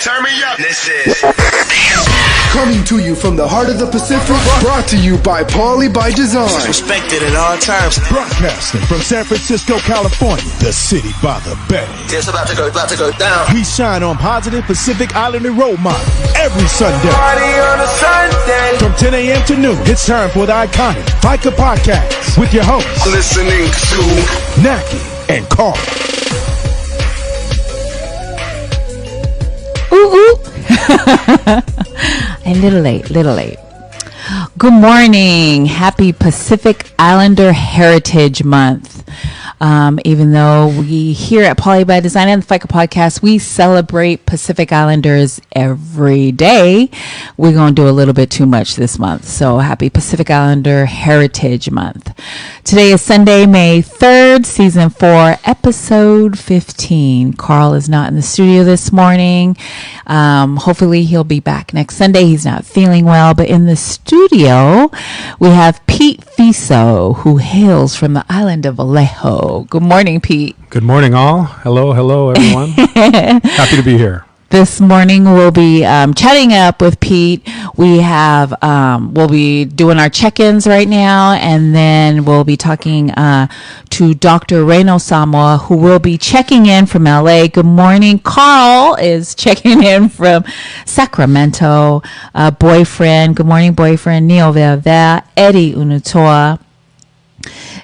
Turn me up. This is coming to you from the heart of the Pacific. Brought to you by Paulie by Design. respected at all times. Broadcasting from San Francisco, California, the city by the bay. It's about to go down. We shine on positive Pacific Islander role models every Sunday. Party on a Sunday. From 10 a.m. to noon, it's time for the iconic Faika Podcast with your hosts, Listening to Naki and Carl. Ooh. A little late. Good morning. Happy Pacific Islander Heritage Month. Even though we here at Paulie by Design and the Faika Podcast, we celebrate Pacific Islanders every day. We're going to do a little bit too much this month. So happy Pacific Islander Heritage Month. Today is Sunday, May 3rd, Season 4, Episode 15. Carl is not in the studio this morning. Hopefully he'll be back next Sunday. He's not feeling well, but in the studio, we have Pete Fiso, who hails from the island of Vallejo. Good morning, Pete. Good morning, all. Hello, everyone. Happy to be here. This morning we'll be chatting up with Pete. We have we'll be doing our check-ins right now, and then we'll be talking to Dr. Reno Samoa, who will be checking in from LA. Good morning. Carl is checking in from Sacramento. Boyfriend. Good morning, boyfriend. Neo Verver. Eddie Unutoa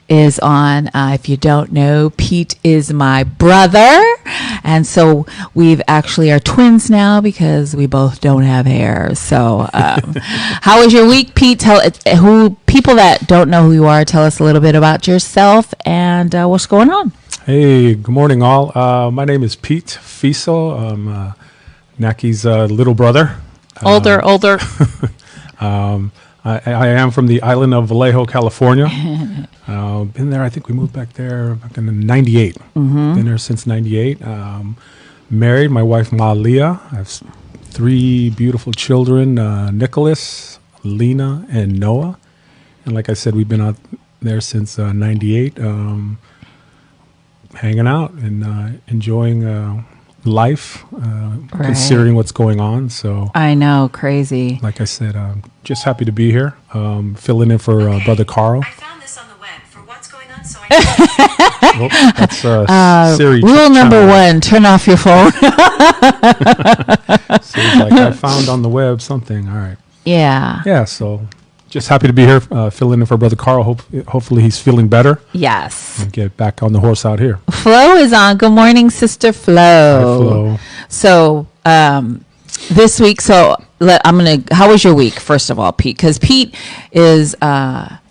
is on. If you don't know, Pete is my brother, and so we've actually are twins now because we both don't have hair. So how was your week, Pete? Tell who people that don't know who you are, tell us a little bit about yourself and what's going on. Hey, good morning, all. My name is Pete Fiso. I'm Naki's little brother. Older. I am from the island of Vallejo, California. Been there, I think we moved back there back in 98. Been there since 98. Married, my wife Malia. I have 3 beautiful children, Nicholas, Lena, and Noah. And like I said, we've been out there since 98, hanging out and enjoying life, considering what's going on. So I know, crazy. Like I said, just happy to be here, filling in for Brother Carl. I found this on the web for what's going on, so I That's Siri. Rule number 1, turn off your phone. Siri's like, I found on the web something. All right. Yeah. So just happy to be here, filling in for Brother Carl. Hopefully he's feeling better. Yes. And get back on the horse out here. Flo is on. Good morning, Sister Flo. Hi, Flo. So this week, how was your week, first of all, Pete? Because Pete is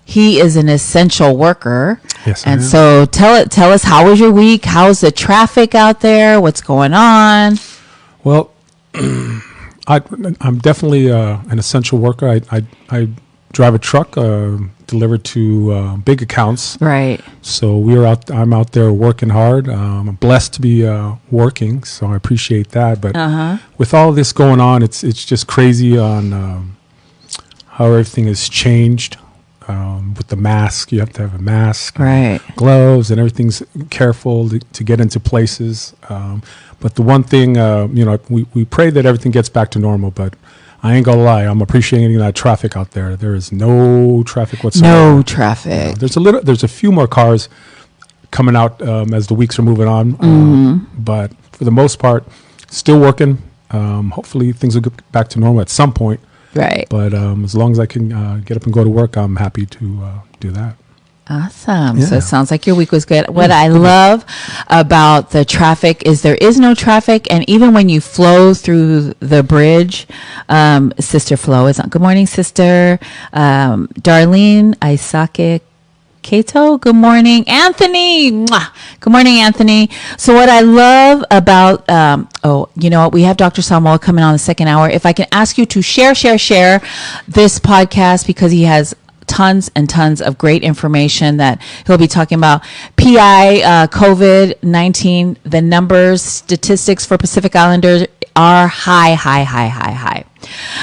he is an essential worker. Yes, and so tell us, how was your week? How's the traffic out there? What's going on? Well, I'm definitely an essential worker. I drive a truck, delivered to big accounts. Right. So I'm out there working hard. I'm blessed to be working, so I appreciate that. But with all this going on, it's just crazy on how everything has changed. With the mask, you have to have a mask, right? Gloves, and everything's careful to get into places. But the one thing, we pray that everything gets back to normal. But I ain't gonna lie, I'm appreciating that traffic out there. There is no traffic whatsoever. No traffic. There's a few more cars coming out as the weeks are moving on. But for the most part, still working. Hopefully things will get back to normal at some point. Right. But as long as I can get up and go to work, I'm happy to do that. Awesome. Yeah. So it sounds like your week was good. What I love about the traffic is there is no traffic. And even when you flow through the bridge, Sister Flo is on. Good morning, Sister. Darlene Isake Kato, good morning. Anthony, mwah. Good morning, Anthony. So what I love about, you know what? We have Dr. Samoa coming on the second hour. If I can ask you to share this podcast, because he has tons and tons of great information that he'll be talking about. PI, COVID-19, the numbers, statistics for Pacific Islanders are high.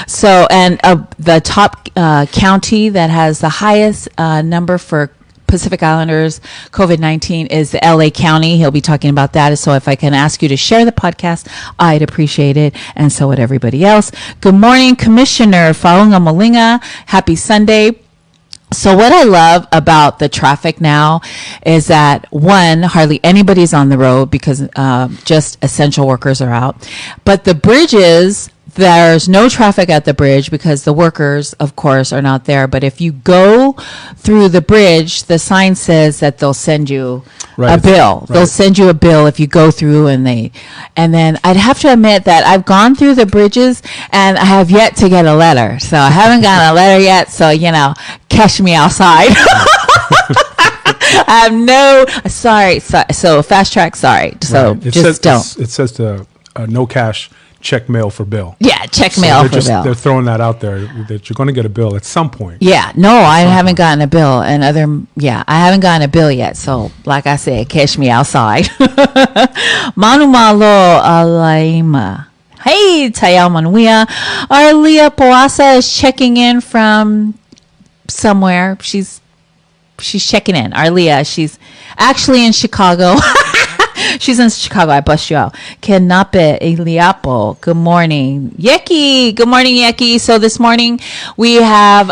So, and the top county that has the highest number for Pacific Islanders COVID-19 is the LA County. He'll be talking about that. So if I can ask you to share the podcast, I'd appreciate it. And so would everybody else. Good morning, Commissioner Faunga Malinga. Happy Sunday. So what I love about the traffic now is that, one, hardly anybody's on the road because just essential workers are out. But the bridges, there's no traffic at the bridge because the workers, of course, are not there. But if you go through the bridge, the sign says that they'll send you a bill. Right. They'll send you a bill if you go through, and then I'd have to admit that I've gone through the bridges and I have yet to get a letter. So I haven't gotten a letter yet. So, catch me outside. I have no, sorry. So fast track, sorry. So right. don't. It says no cash. Check mail for bill. Yeah, check mail for bill. They're throwing that out there that you're going to get a bill at some point. Yeah, no, I haven't gotten a bill, I haven't gotten a bill yet. So, like I said, catch me outside. Manu malo alaima. Hey, Tayal Manuia. Arlia Poasa is checking in from somewhere. She's checking in. Arlia, she's actually in Chicago. She's in Chicago. I bust you out. Kenape Eliapo. Good morning. Yeki. Good morning, Yeki. So this morning we have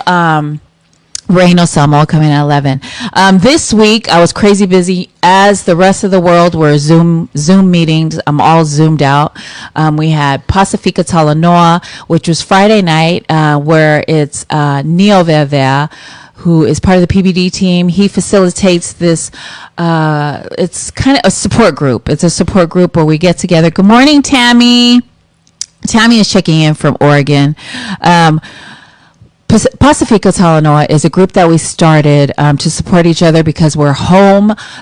Reino Samoa coming at 11. This week I was crazy busy, as the rest of the world were Zoom meetings. I'm all zoomed out. We had Pacifica Talanoa, which was Friday night, where it's Neo Vevea, who is part of the PBD team. He facilitates this, it's kind of a support group. It's a support group where we get together. Good morning, Tammy. Tammy is checking in from Oregon. Pacifica Talanoa is a group that we started to support each other because we're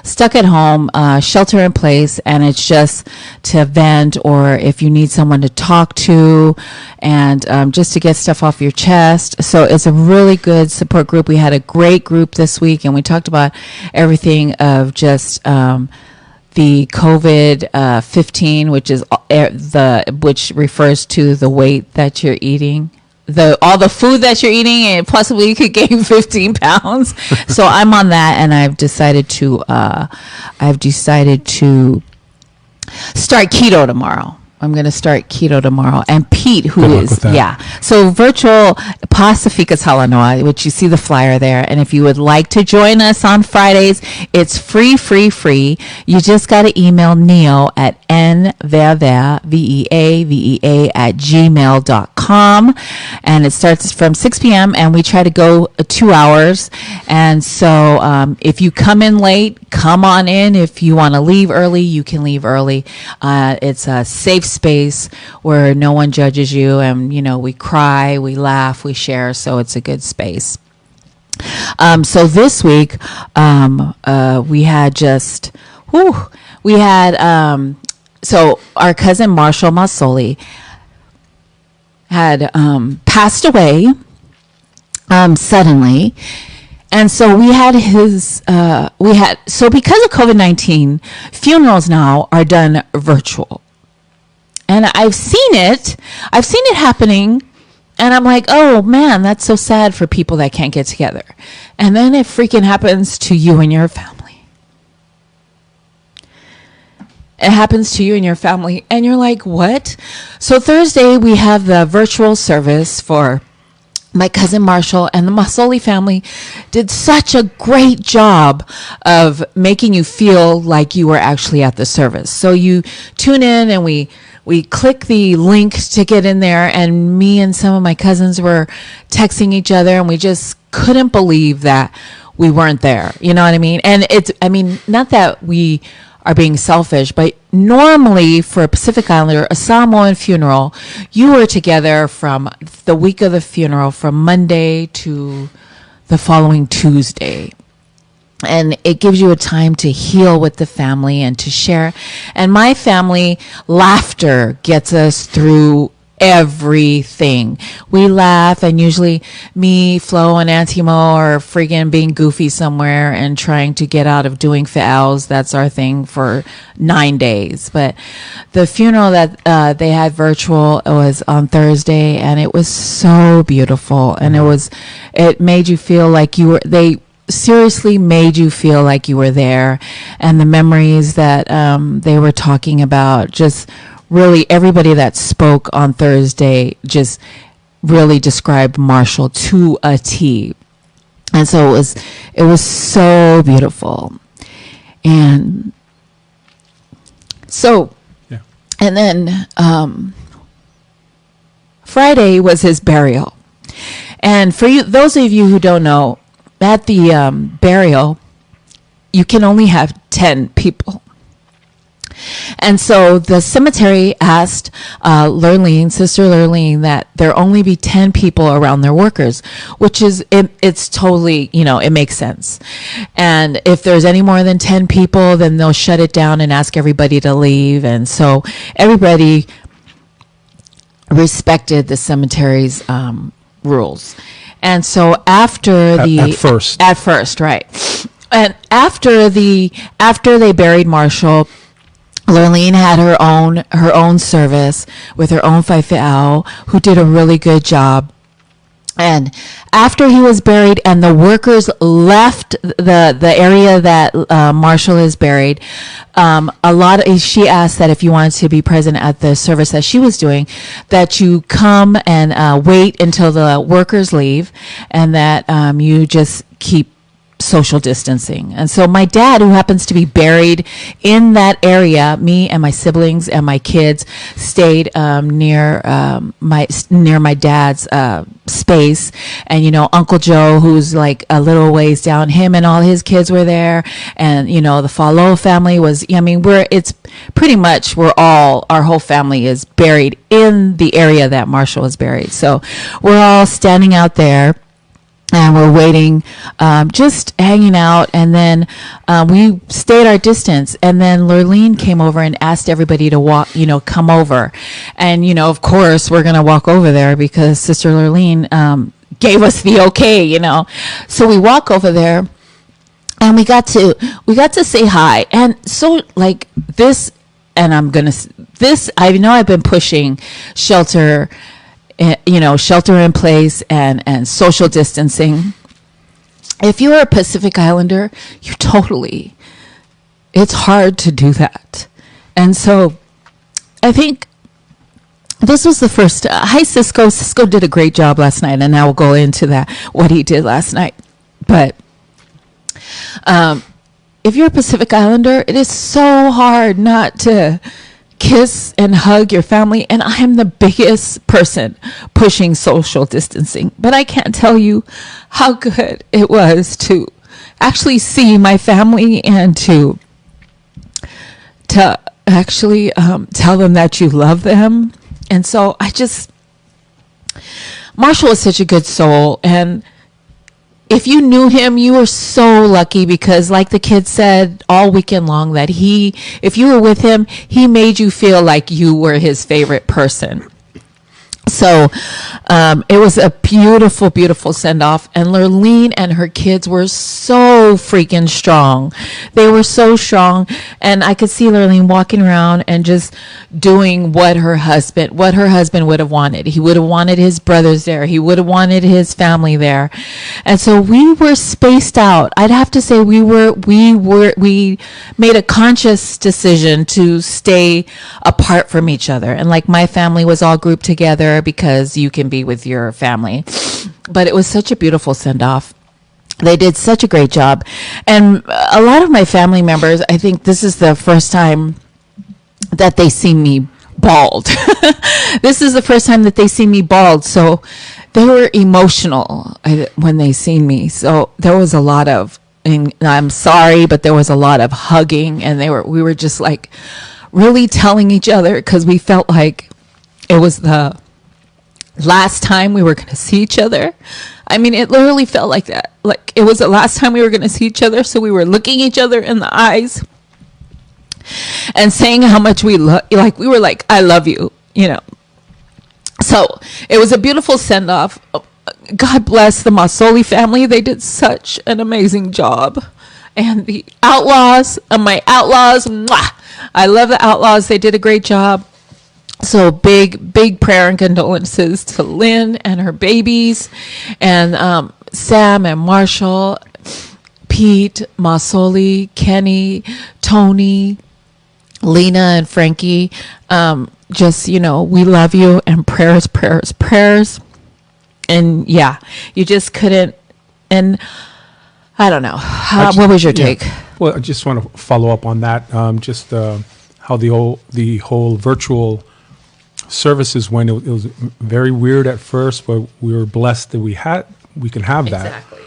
stuck at home, shelter in place, and it's just to vent, or if you need someone to talk to, and just to get stuff off your chest. So it's a really good support group. We had a great group this week, and we talked about everything of just the COVID-15, which is which refers to the weight that you're eating. All the food that you're eating, and possibly you could gain 15 pounds. So I'm on that, and I've decided to start keto tomorrow. I'm going to start keto tomorrow. And Pete, so virtual Pacifica Talanoa, which you see the flyer there. And if you would like to join us on Fridays, it's free. You just got to email Neo at nvevea, VEA, at gmail.com. And it starts from 6 p.m. and we try to go 2 hours. And so if you come in late, come on in. If you want to leave early, you can leave early. It's a safe space where no one judges you, and we cry, we laugh, we share, so it's a good space. So this week we had so our cousin Marshall Masoli had passed away suddenly. And so because of COVID-19, funerals now are done virtual. And I've seen it happening, and I'm like, oh man, that's so sad for people that can't get together. And then it freaking happens to you and your family. It happens to you and your family, and you're like, what? So Thursday we have the virtual service for my cousin Marshall, and the Masoli family did such a great job of making you feel like you were actually at the service. So you tune in, and we click the link to get in there, and me and some of my cousins were texting each other, and we just couldn't believe that we weren't there. You know what I mean? And not that we are being selfish, but normally for a Pacific Islander, a Samoan funeral, you were together from the week of the funeral, from Monday to the following Tuesday. And it gives you a time to heal with the family and to share. And my family, laughter gets us through everything. We laugh, and usually me, Flo, and Auntie Mo are freaking being goofy somewhere and trying to get out of doing fi'als. That's our thing for 9 days. But the funeral that they had virtual was on Thursday, and it was so beautiful. And it made you feel like seriously made you feel like you were there. And the memories that they were talking about, just really everybody that spoke on Thursday just really described Marshall to a T. And so it was so beautiful. And so, Yeah. and then Friday was his burial. And for you, those of you who don't know, at the burial, you can only have 10 people. And so the cemetery asked Sister Lurleen, that there only be 10 people around their workers, which is, it's totally, it makes sense. And if there's any more than 10 people, then they'll shut it down and ask everybody to leave. And so everybody respected the cemetery's rules. And so after at first, right. And after they buried Marshall, Lurleen had her own service with her own Faika, who did a really good job. And after he was buried and the workers left the area that Marshall is buried, she asked that if you wanted to be present at the service that she was doing, that you come and wait until the workers leave, and that you just keep social distancing. And so my dad, who happens to be buried in that area, me and my siblings and my kids stayed near my dad's space. And Uncle Joe, who's like a little ways down, him and all his kids were there. And the Falo family was, our whole family is buried in the area that Marshall was buried. So we're all standing out there. And we're waiting, just hanging out. And then we stayed our distance. And then Lurleen came over and asked everybody to come over. And, of course, we're going to walk over there because Sister Lurleen gave us the okay, So we walk over there and we got to say hi. And so like this, and I know I've been pushing shelter in place and social distancing. If you're a Pacific Islander, it's hard to do that. And so I think this was the first. Hi, Cisco. Cisco did a great job last night, and I will go into that, what he did last night. But if you're a Pacific Islander, it is so hard not to kiss and hug your family. And I am the biggest person pushing social distancing. But I can't tell you how good it was to actually see my family and to actually tell them that you love them. And so Marshall is such a good soul. And if you knew him, you were so lucky, because like the kids said all weekend long, that if you were with him, he made you feel like you were his favorite person. So it was a beautiful, beautiful send-off. And Lurleen and her kids were so freaking strong. They were so strong. And I could see Lurleen walking around and just doing what her husband would have wanted. He would have wanted his brothers there. He would have wanted his family there. And so we were spaced out. I'd have to say we made a conscious decision to stay apart from each other. And like my family was all grouped together, because you can be with your family. But it was such a beautiful send-off. They did such a great job. And a lot of my family members, I think this is the first time that they see me bald. This is the first time that they see me bald. So they were emotional when they seen me. So there was a lot of, and I'm sorry, but there was a lot of hugging. And we were just like really telling each other, because we felt like it was the last time we were going to see each other. I mean, it literally felt like that. Like it was the last time we were going to see each other. So we were looking each other in the eyes and saying how much we love. Like we were like, I love you, So it was a beautiful send off. God bless the Masoli family. They did such an amazing job. And the Outlaws, my Outlaws, mwah! I love the Outlaws. They did a great job. So big prayer and condolences to Lynn and her babies, and Sam and Marshall. Pete, Masoli, Kenny, Tony, Lena, and Frankie. Just, we love you, and prayers. And yeah, you just couldn't. And I don't know. What was your take? Well, I just want to follow up on that. Just how the whole virtual services went. It was very weird at first, but we were blessed that we can have that. Exactly.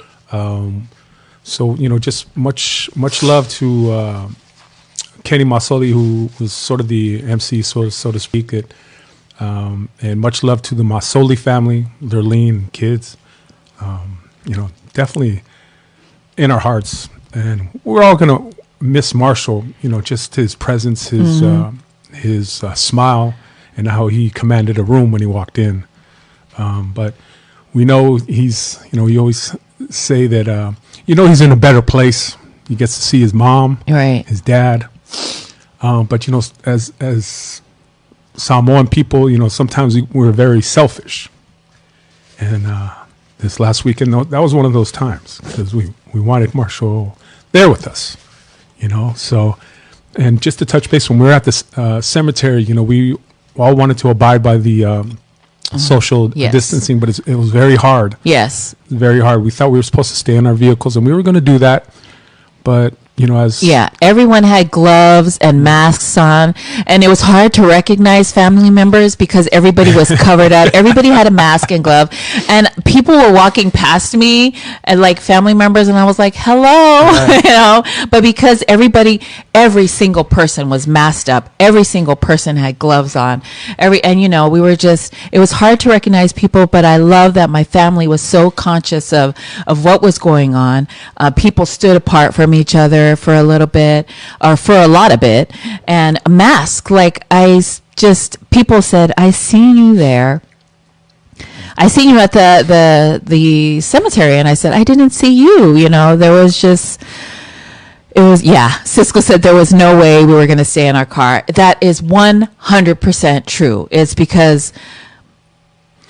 So just much love to Kenny Masoli, who was sort of the MC, so to speak. And much love to the Masoli family, Lurleen, kids. Definitely in our hearts, and we're all gonna miss Marshall. Just his presence, his smile, and how he commanded a room when he walked in. But we know he's, you always say that, he's in a better place. He gets to see his mom, right, his dad. But as Samoan people, sometimes we're very selfish, and this last weekend, that was one of those times, because we wanted Marshall there with us, So, and just to touch base, when we were at this cemetery, we all wanted to abide by the social distancing, but it was very hard. Yes, very hard. We thought we were supposed to stay in our vehicles, and we were going to do that, but everyone had gloves and masks on, and it was hard to recognize family members because everybody was covered up. Everybody had a mask and glove, and people were walking past me and like family members, and I was like, hello, right. But because every single person was masked up, every single person had gloves on, it was hard to recognize people, but I love that my family was so conscious of what was going on. People stood apart from each other for a little bit, or for a lot of it, and a mask. People said, I seen you there. I seen you at the cemetery, and I said, I didn't see you. Cisco said there was no way we were going to stay in our car. That is 100% true. It's because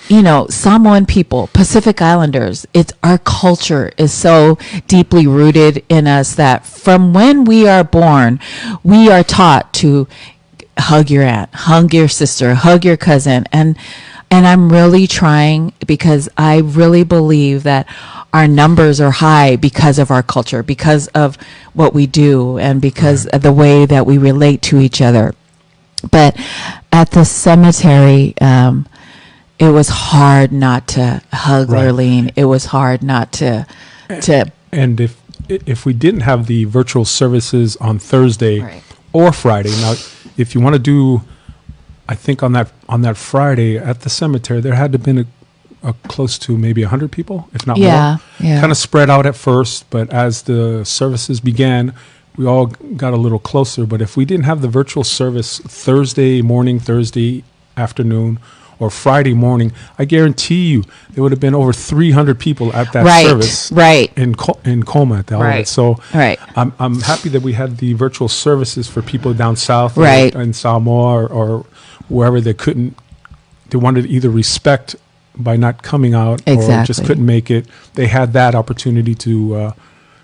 Samoan people, Pacific Islanders, our culture is so deeply rooted in us that from when we are born, we are taught to hug your aunt, hug your sister, hug your cousin. And I'm really trying, because I really believe that our numbers are high because of our culture, because of what we do, and because of the way that we relate to each other. But at the cemetery, it was hard not to hug Lurleen. It was hard not to. And if we didn't have the virtual services on Thursday or Friday, now if you want to do, I think on that Friday at the cemetery, there had to have been a close to maybe 100 people, if not more. Yeah. Kind of spread out at first, but as the services began, we all got a little closer. But if we didn't have the virtual service Thursday morning, Thursday afternoon, or Friday morning, I guarantee you there would have been over 300 people at that service in Coma at the outlet. So I'm happy that we had the virtual services for people down south in Samoa or wherever they wanted to either respect by not coming out or just couldn't make it. They had that opportunity to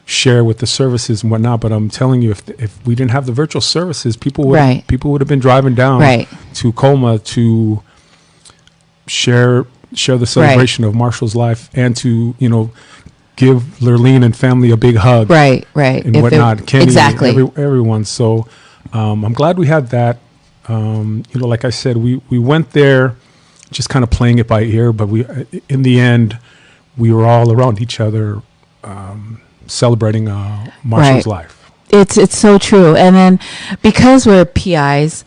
share with the services and whatnot. But I'm telling you, if we didn't have the virtual services, people would have been driving down to Coma to share the celebration of Marshall's life, and to give Lurleen and family a big hug, and whatnot. Kenny, everyone. So I'm glad we had that. Like I said, we went there just kind of playing it by ear, but in the end we were all around each other celebrating Marshall's life. It's so true. And then because we're PIs,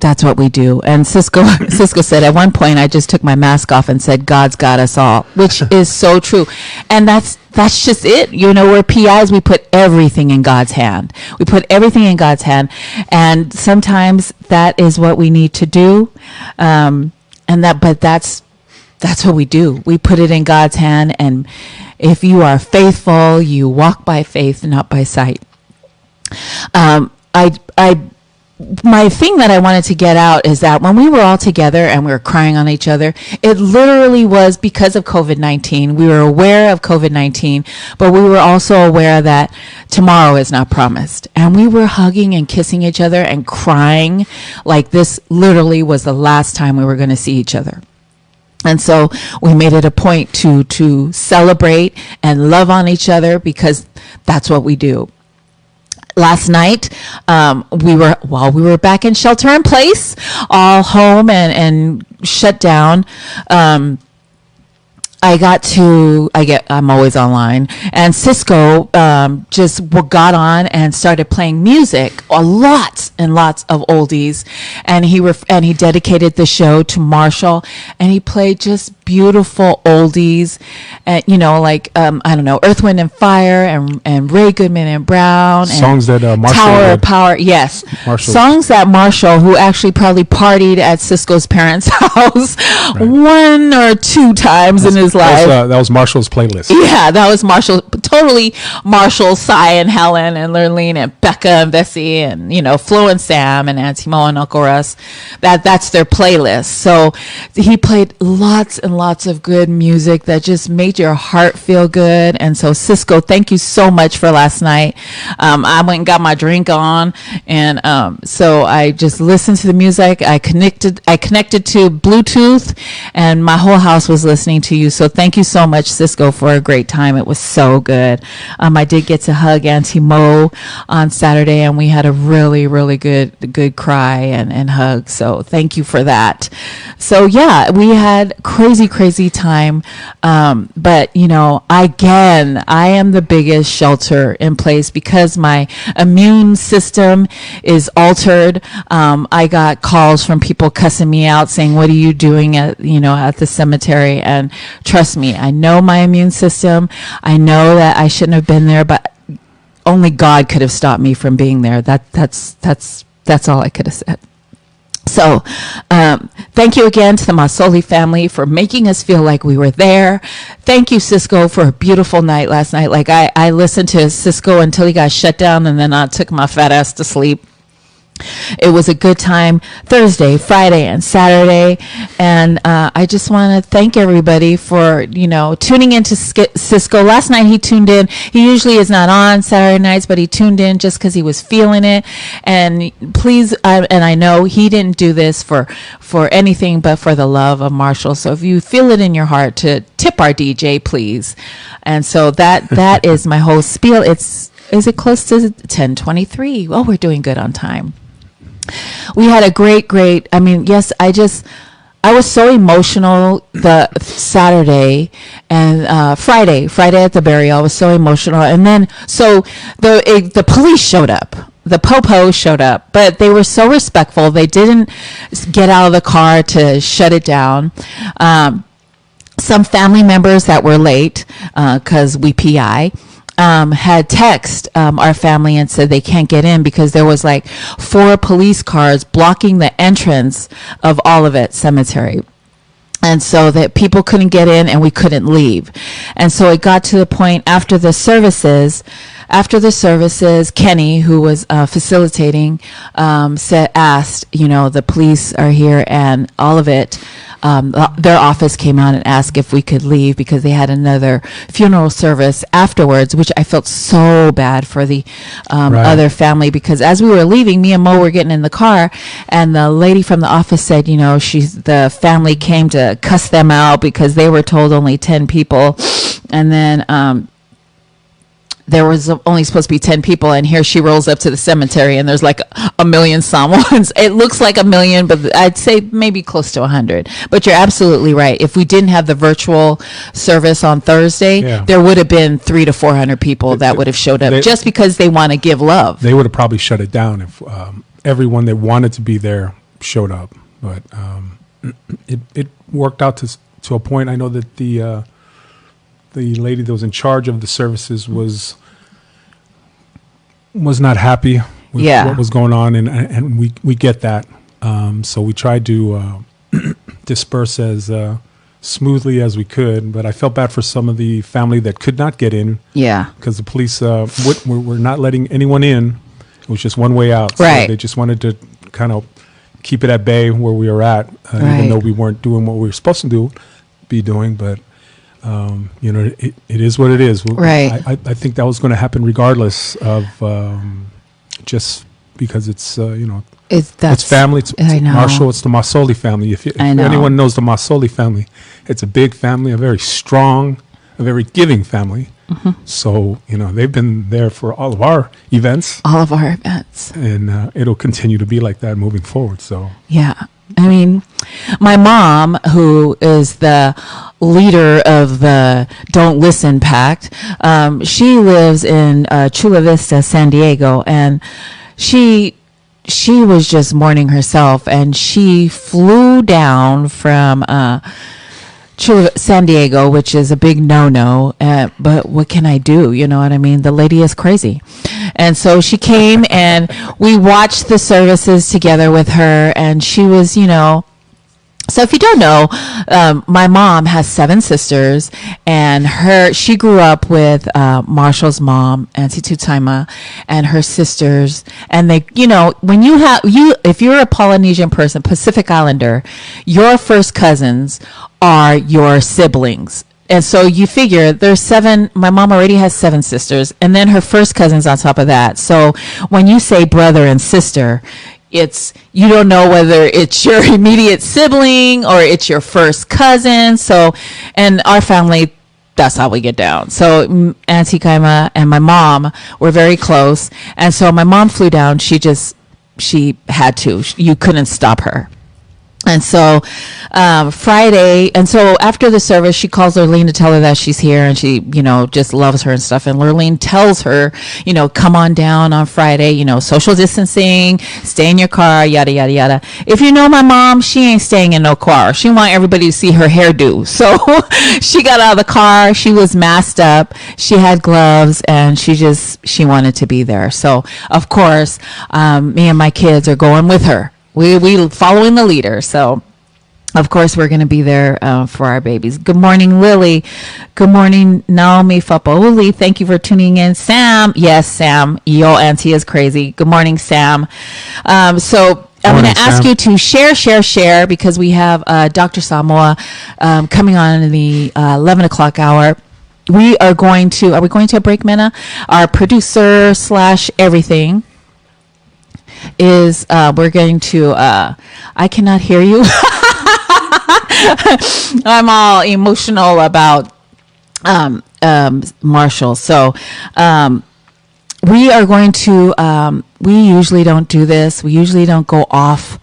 that's what we do. And Cisco said at one point, I just took my mask off and said, God's got us all, which is so true. And that's just it. We're PIs. We put everything in God's hand. We put everything in God's hand. And sometimes that is what we need to do. But that's what we do. We put it in God's hand. And if you are faithful, you walk by faith, not by sight. my thing that I wanted to get out is that when we were all together and we were crying on each other, it literally was because of COVID-19. We were aware of COVID-19, but we were also aware that tomorrow is not promised. And we were hugging and kissing each other and crying like this literally was the last time we were going to see each other. And so we made it a point to celebrate and love on each other because that's what we do. Last night, we were back in shelter in place, all home and shut down. I'm always online, and Cisco just got on and started playing music, lots and lots of oldies, and he dedicated the show to Marshall, and he played just beautiful oldies, I don't know, Earth, Wind and Fire and Ray Goodman and Brown, songs that Marshall Tower of Power, yes, songs that Marshall, who actually probably partied at Cisco's parents' house one or two times in his life. That was Marshall's playlist. Yeah, that was totally Marshall, Cy and Helen and Lurleen and Becca and Bessie and, Flo and Sam and Auntie Mo and Uncle Russ. That's their playlist. So he played lots and lots of good music that just made your heart feel good. And so Cisco, thank you so much for last night. I went and got my drink on, and so I just listened to the music. I connected to Bluetooth, and my whole house was listening to you. So thank you so much, Cisco, for a great time. It was so good. I did get to hug Auntie Mo on Saturday, and we had a really, really good cry and hug. So thank you for that. So yeah, we had crazy time. But again, I am the biggest shelter in place because my immune system is altered. I got calls from people cussing me out saying, what are you doing at the cemetery? And trust me, I know my immune system. I know that I shouldn't have been there, but only God could have stopped me from being there. That's all I could have said. So, thank you again to the Masoli family for making us feel like we were there. Thank you, Cisco, for a beautiful night last night. Like I listened to Cisco until he got shut down, and then I took my fat ass to sleep. It was a good time Thursday, Friday, and Saturday. And I just want to thank everybody for, tuning into Cisco. Last night he tuned in. He usually is not on Saturday nights, but he tuned in just because he was feeling it. And please, and I know he didn't do this for anything but for the love of Marshall. So if you feel it in your heart to tip our DJ, please. And so that is my whole spiel. Is it close to 10:23? Well, we're doing good on time. We had a great, yes, I was so emotional the Saturday and Friday at the burial. I was so emotional. And then, so the police showed up. The Popo showed up, but they were so respectful. They didn't get out of the car to shut it down. Some family members that were late, because we PI, had text our family and said they can't get in because there was like 4 police cars blocking the entrance of Olivet Cemetery. And so that people couldn't get in and we couldn't leave. And so it got to the point after the services, Kenny, who was facilitating, asked, the police are here, and Olivet, their office came out and asked if we could leave because they had another funeral service afterwards, which I felt so bad for the other family, because as we were leaving, me and Mo were getting in the car, and the lady from the office said, the family came to cuss them out because they were told only 10 people, and then there was only supposed to be 10 people, and here she rolls up to the cemetery and there's like a million Samoans. It looks like a million, but I'd say maybe close to 100. But you're absolutely right. If we didn't have the virtual service on Thursday, there would have been 300 to 400 people that would have showed up just because they want to give love. They would have probably shut it down if everyone that wanted to be there showed up. But it worked out to a point. I know that the lady that was in charge of the services was not happy with what was going on, and we get that. So we tried to disperse as smoothly as we could, but I felt bad for some of the family that could not get in. Yeah, because the police were not letting anyone in It was just one way out. So Right. they just wanted to kind of keep it at bay where we were at, Right. even though we weren't doing what we were supposed to be doing. But it is what it is. Right. I think that was going to happen regardless of just because it's it's family. It's I know. Marshall. It's the Massoli family. If I know. anyone knows the Massoli family, it's a big family, a very strong, a very giving family. Mm-hmm. So they've been there for all of our events, All of our events. and it'll continue to be like that moving forward. So Yeah. I mean, my mom, who is the leader of the Don't Listen Pact, she lives in Chula Vista, San Diego, and she was just mourning herself, and she flew down from San Diego, which is a big no-no, but what can I do? You know what I mean? The lady is crazy. And so she came and we watched the services together with her, and she was, so if you don't know, my mom has 7 sisters, and she grew up with Marshall's mom, Auntie Tutaima, and her sisters. And they, when if you're a Polynesian person, Pacific Islander, your first cousins are your siblings. And so you figure there's 7, my mom already has 7 sisters, and then her first cousins on top of that. So when you say brother and sister, you don't know whether it's your immediate sibling or it's your first cousin. So, and our family, that's how we get down. So Auntie Kaima and my mom were very close. And so my mom flew down. She had to. You couldn't stop her. And so Friday, and so after the service, she calls Lurleen to tell her that she's here, and she, just loves her and stuff. And Lurleen tells her, come on down on Friday, social distancing, stay in your car, yada, yada, yada. If you know my mom, she ain't staying in no car. She want everybody to see her hairdo. So she got out of the car. She was masked up. She had gloves, and she wanted to be there. So, of course, me and my kids are going with her. We following the leader. So, of course, we're going to be there for our babies. Good morning, Lily. Good morning, Naomi Fapauli. Thank you for tuning in. Sam. Yes, Sam. Yo, auntie is crazy. Good morning, Sam. So I'm going to ask you to share, because we have Dr. Samoa coming on in the 11 o'clock hour. Are we going to a break, Mena? Our producer / everything is we're going to I cannot hear you. I'm all emotional about Marshall. So we are going to we usually don't do this. We usually don't go off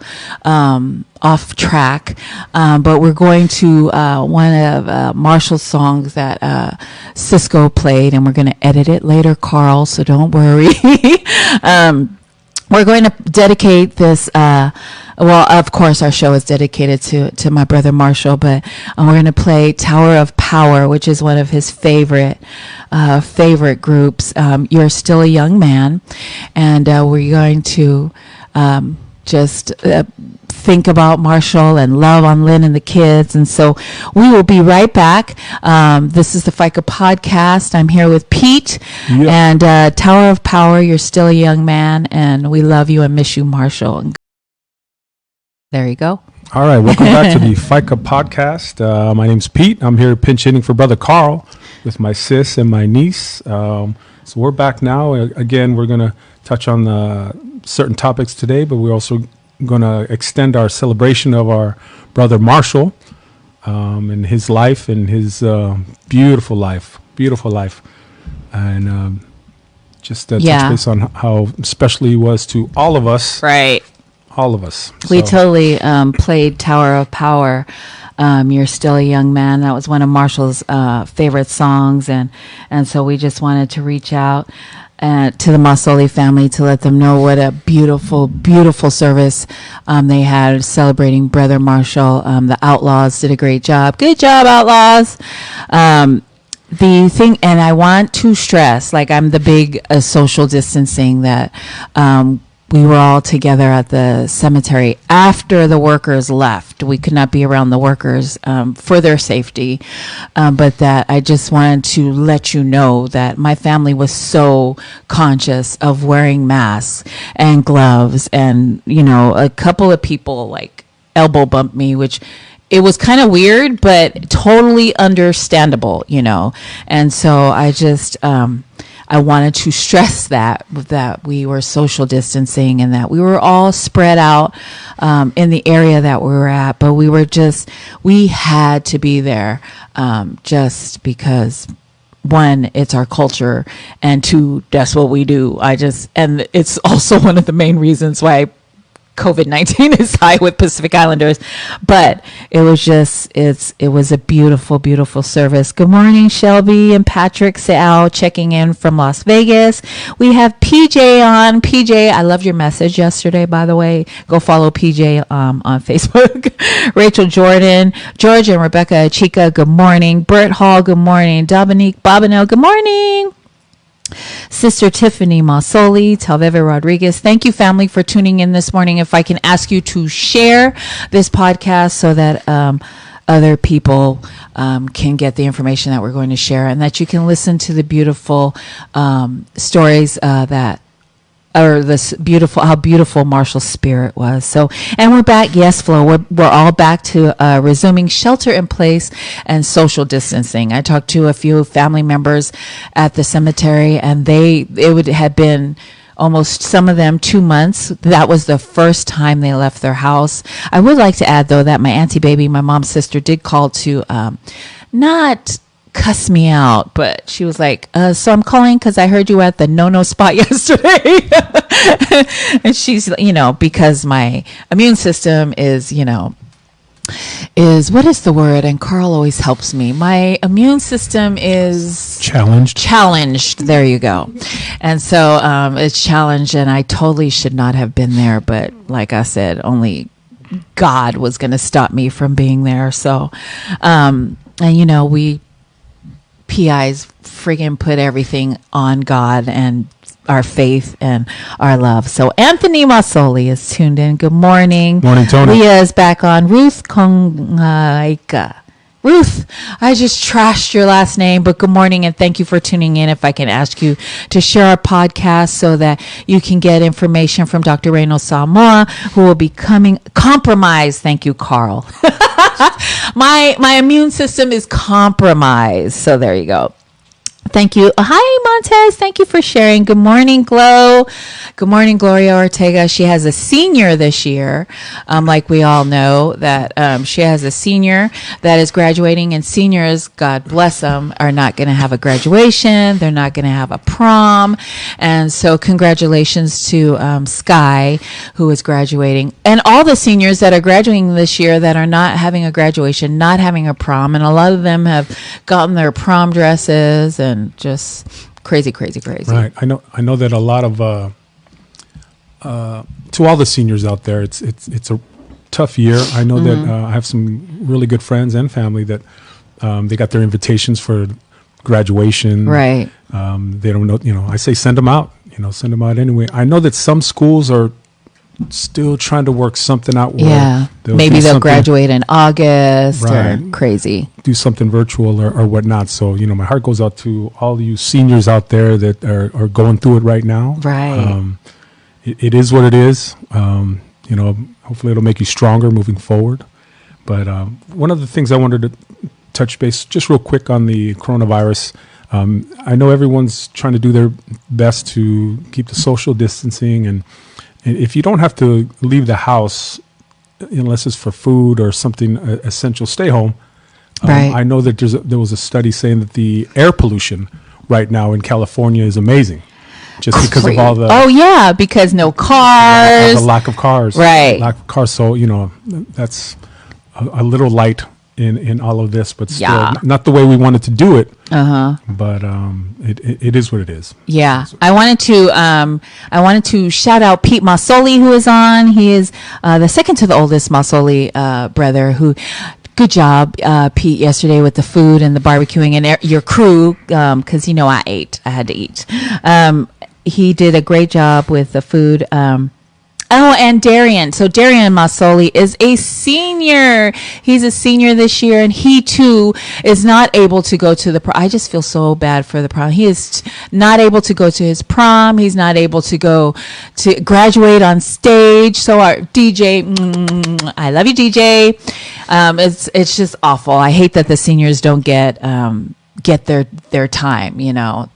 track, but we're going to one of Marshall's songs that Cisco played, and we're going to edit it later, Carl, so don't worry. We're going to dedicate this, of course, our show is dedicated to my brother Marshall, but we're going to play Tower of Power, which is one of his favorite groups. You're Still a Young Man, and we're going to just think about Marshall and love on Lynn and the kids. And so we will be right back. This is the Faika Podcast. I'm here with Pete and Tower of Power. You're Still a Young Man, and we love you and miss you, Marshall. There you go. All right, welcome back to the Faika Podcast. My name's Pete. I'm here pinch hitting for Brother Carl with my sis and my niece. So we're back now. Again, we're going to touch on certain topics today, but we're also going to extend our celebration of our brother Marshall and his life and his beautiful life, and just touch base on how special he was to all of us. Right. All of us. We totally played Tower of Power. You're Still a Young Man. That was one of Marshall's favorite songs, and so we just wanted to reach out to the Massoli family to let them know what a beautiful, beautiful service they had celebrating Brother Marshall. The Outlaws did a great job. Good job, Outlaws. The thing, and I want to stress, like I'm the big social distancing that we were all together at the cemetery after the workers left. We could not be around the workers for their safety. But that I just wanted to let you know that my family was so conscious of wearing masks and gloves. And, you know, a couple of people like elbow bumped me, which it was kind of weird, but totally understandable, you know. And so I just... I wanted to stress that we were social distancing and that we were all spread out in the area that we were at, but we had to be there just because, one, it's our culture, and two, that's what we do. And it's also one of the main reasons why COVID-19 is high with Pacific Islanders, but it was a beautiful, beautiful service. Good morning, Shelby and Patrick Seau checking in from Las Vegas. We have PJ on. PJ, I loved your message yesterday, by the way. Go follow PJ on Facebook. Rachel Jordan, George and Rebecca Chica, good morning. Bert Hall, good morning. Dominique Bobineau, good morning. Sister Tiffany Masoli, Talveve Rodriguez. Thank you, family, for tuning in this morning. If I can ask you to share this podcast so that other people can get the information that we're going to share, and that you can listen to the beautiful stories how beautiful Marshall's spirit was. So, and we're back. Yes, Flo, we're all back to resuming shelter in place and social distancing. I talked to a few family members at the cemetery, and it would have been almost, some of them, 2 months. That was the first time they left their house. I would like to add, though, that my auntie baby, my mom's sister, did call to not cuss me out, but she was like, so I'm calling because I heard you at the no spot yesterday. And she's, you know, because my immune system is what is the word? And Carl always helps me. My immune system is challenged. There you go. And so it's challenged, and I totally should not have been there, but like I said, only God was going to stop me from being there. So and you know, we PIs friggin' put everything on God and our faith and our love. So Anthony Masoli is tuned in. Good morning. Morning, Tony. Leah is back on. Ruth Kongaika. Ruth, I just trashed your last name, but good morning and thank you for tuning in. If I can ask you to share our podcast so that you can get information from Dr. Reno Samoa, who will be coming compromised. Thank you, Carl. My immune system is compromised. So there you go. Thank you. Hi, Montez. Thank you for sharing. Good morning, Glow. Good morning, Gloria Ortega. She has a senior this year. Like we all know that she has a senior that is graduating, and seniors, God bless them, are not going to have a graduation. They're not going to have a prom. And so congratulations to Sky, who is graduating, and all the seniors that are graduating this year that are not having a graduation, not having a prom. And a lot of them have gotten their prom dresses and just crazy. Right. I know that a lot of to all the seniors out there, it's a tough year. I know that I have some really good friends and family that they got their invitations for graduation. Right. They don't know. You know, I say send them out. You know, send them out anyway. I know that some schools are still trying to work something out where maybe they'll graduate in August, right, or crazy, do something virtual or whatnot. So, you know, my heart goes out to all you seniors out there that are going through it right now. Right. It is what it is. You know, hopefully it'll make you stronger moving forward. But one of the things I wanted to touch base just real quick on the coronavirus. I know everyone's trying to do their best to keep the social distancing, and if you don't have to leave the house unless it's for food or something essential, stay home. Right. I know that there was a study saying that the air pollution right now in California is amazing, just because of all the because no cars, the lack of cars, right? Lack of cars. So, you know, that's a little light in all of this, but still not the way we wanted to do it. But it is what it is. Yeah. I wanted to shout out Pete Masoli, who is on. He is the second to the oldest Masoli brother. Who, good job, Pete, yesterday with the food and the barbecuing and your crew, because you know I had to eat. He did a great job with the food. Oh, and Darian. So Darian Masoli is a senior. He's a senior this year, and he too is not able to go to the prom. I just feel so bad for the prom. He is not able to go to his prom. He's not able to go to graduate on stage. So our DJ, I love you, DJ. It's just awful. I hate that the seniors don't get their time,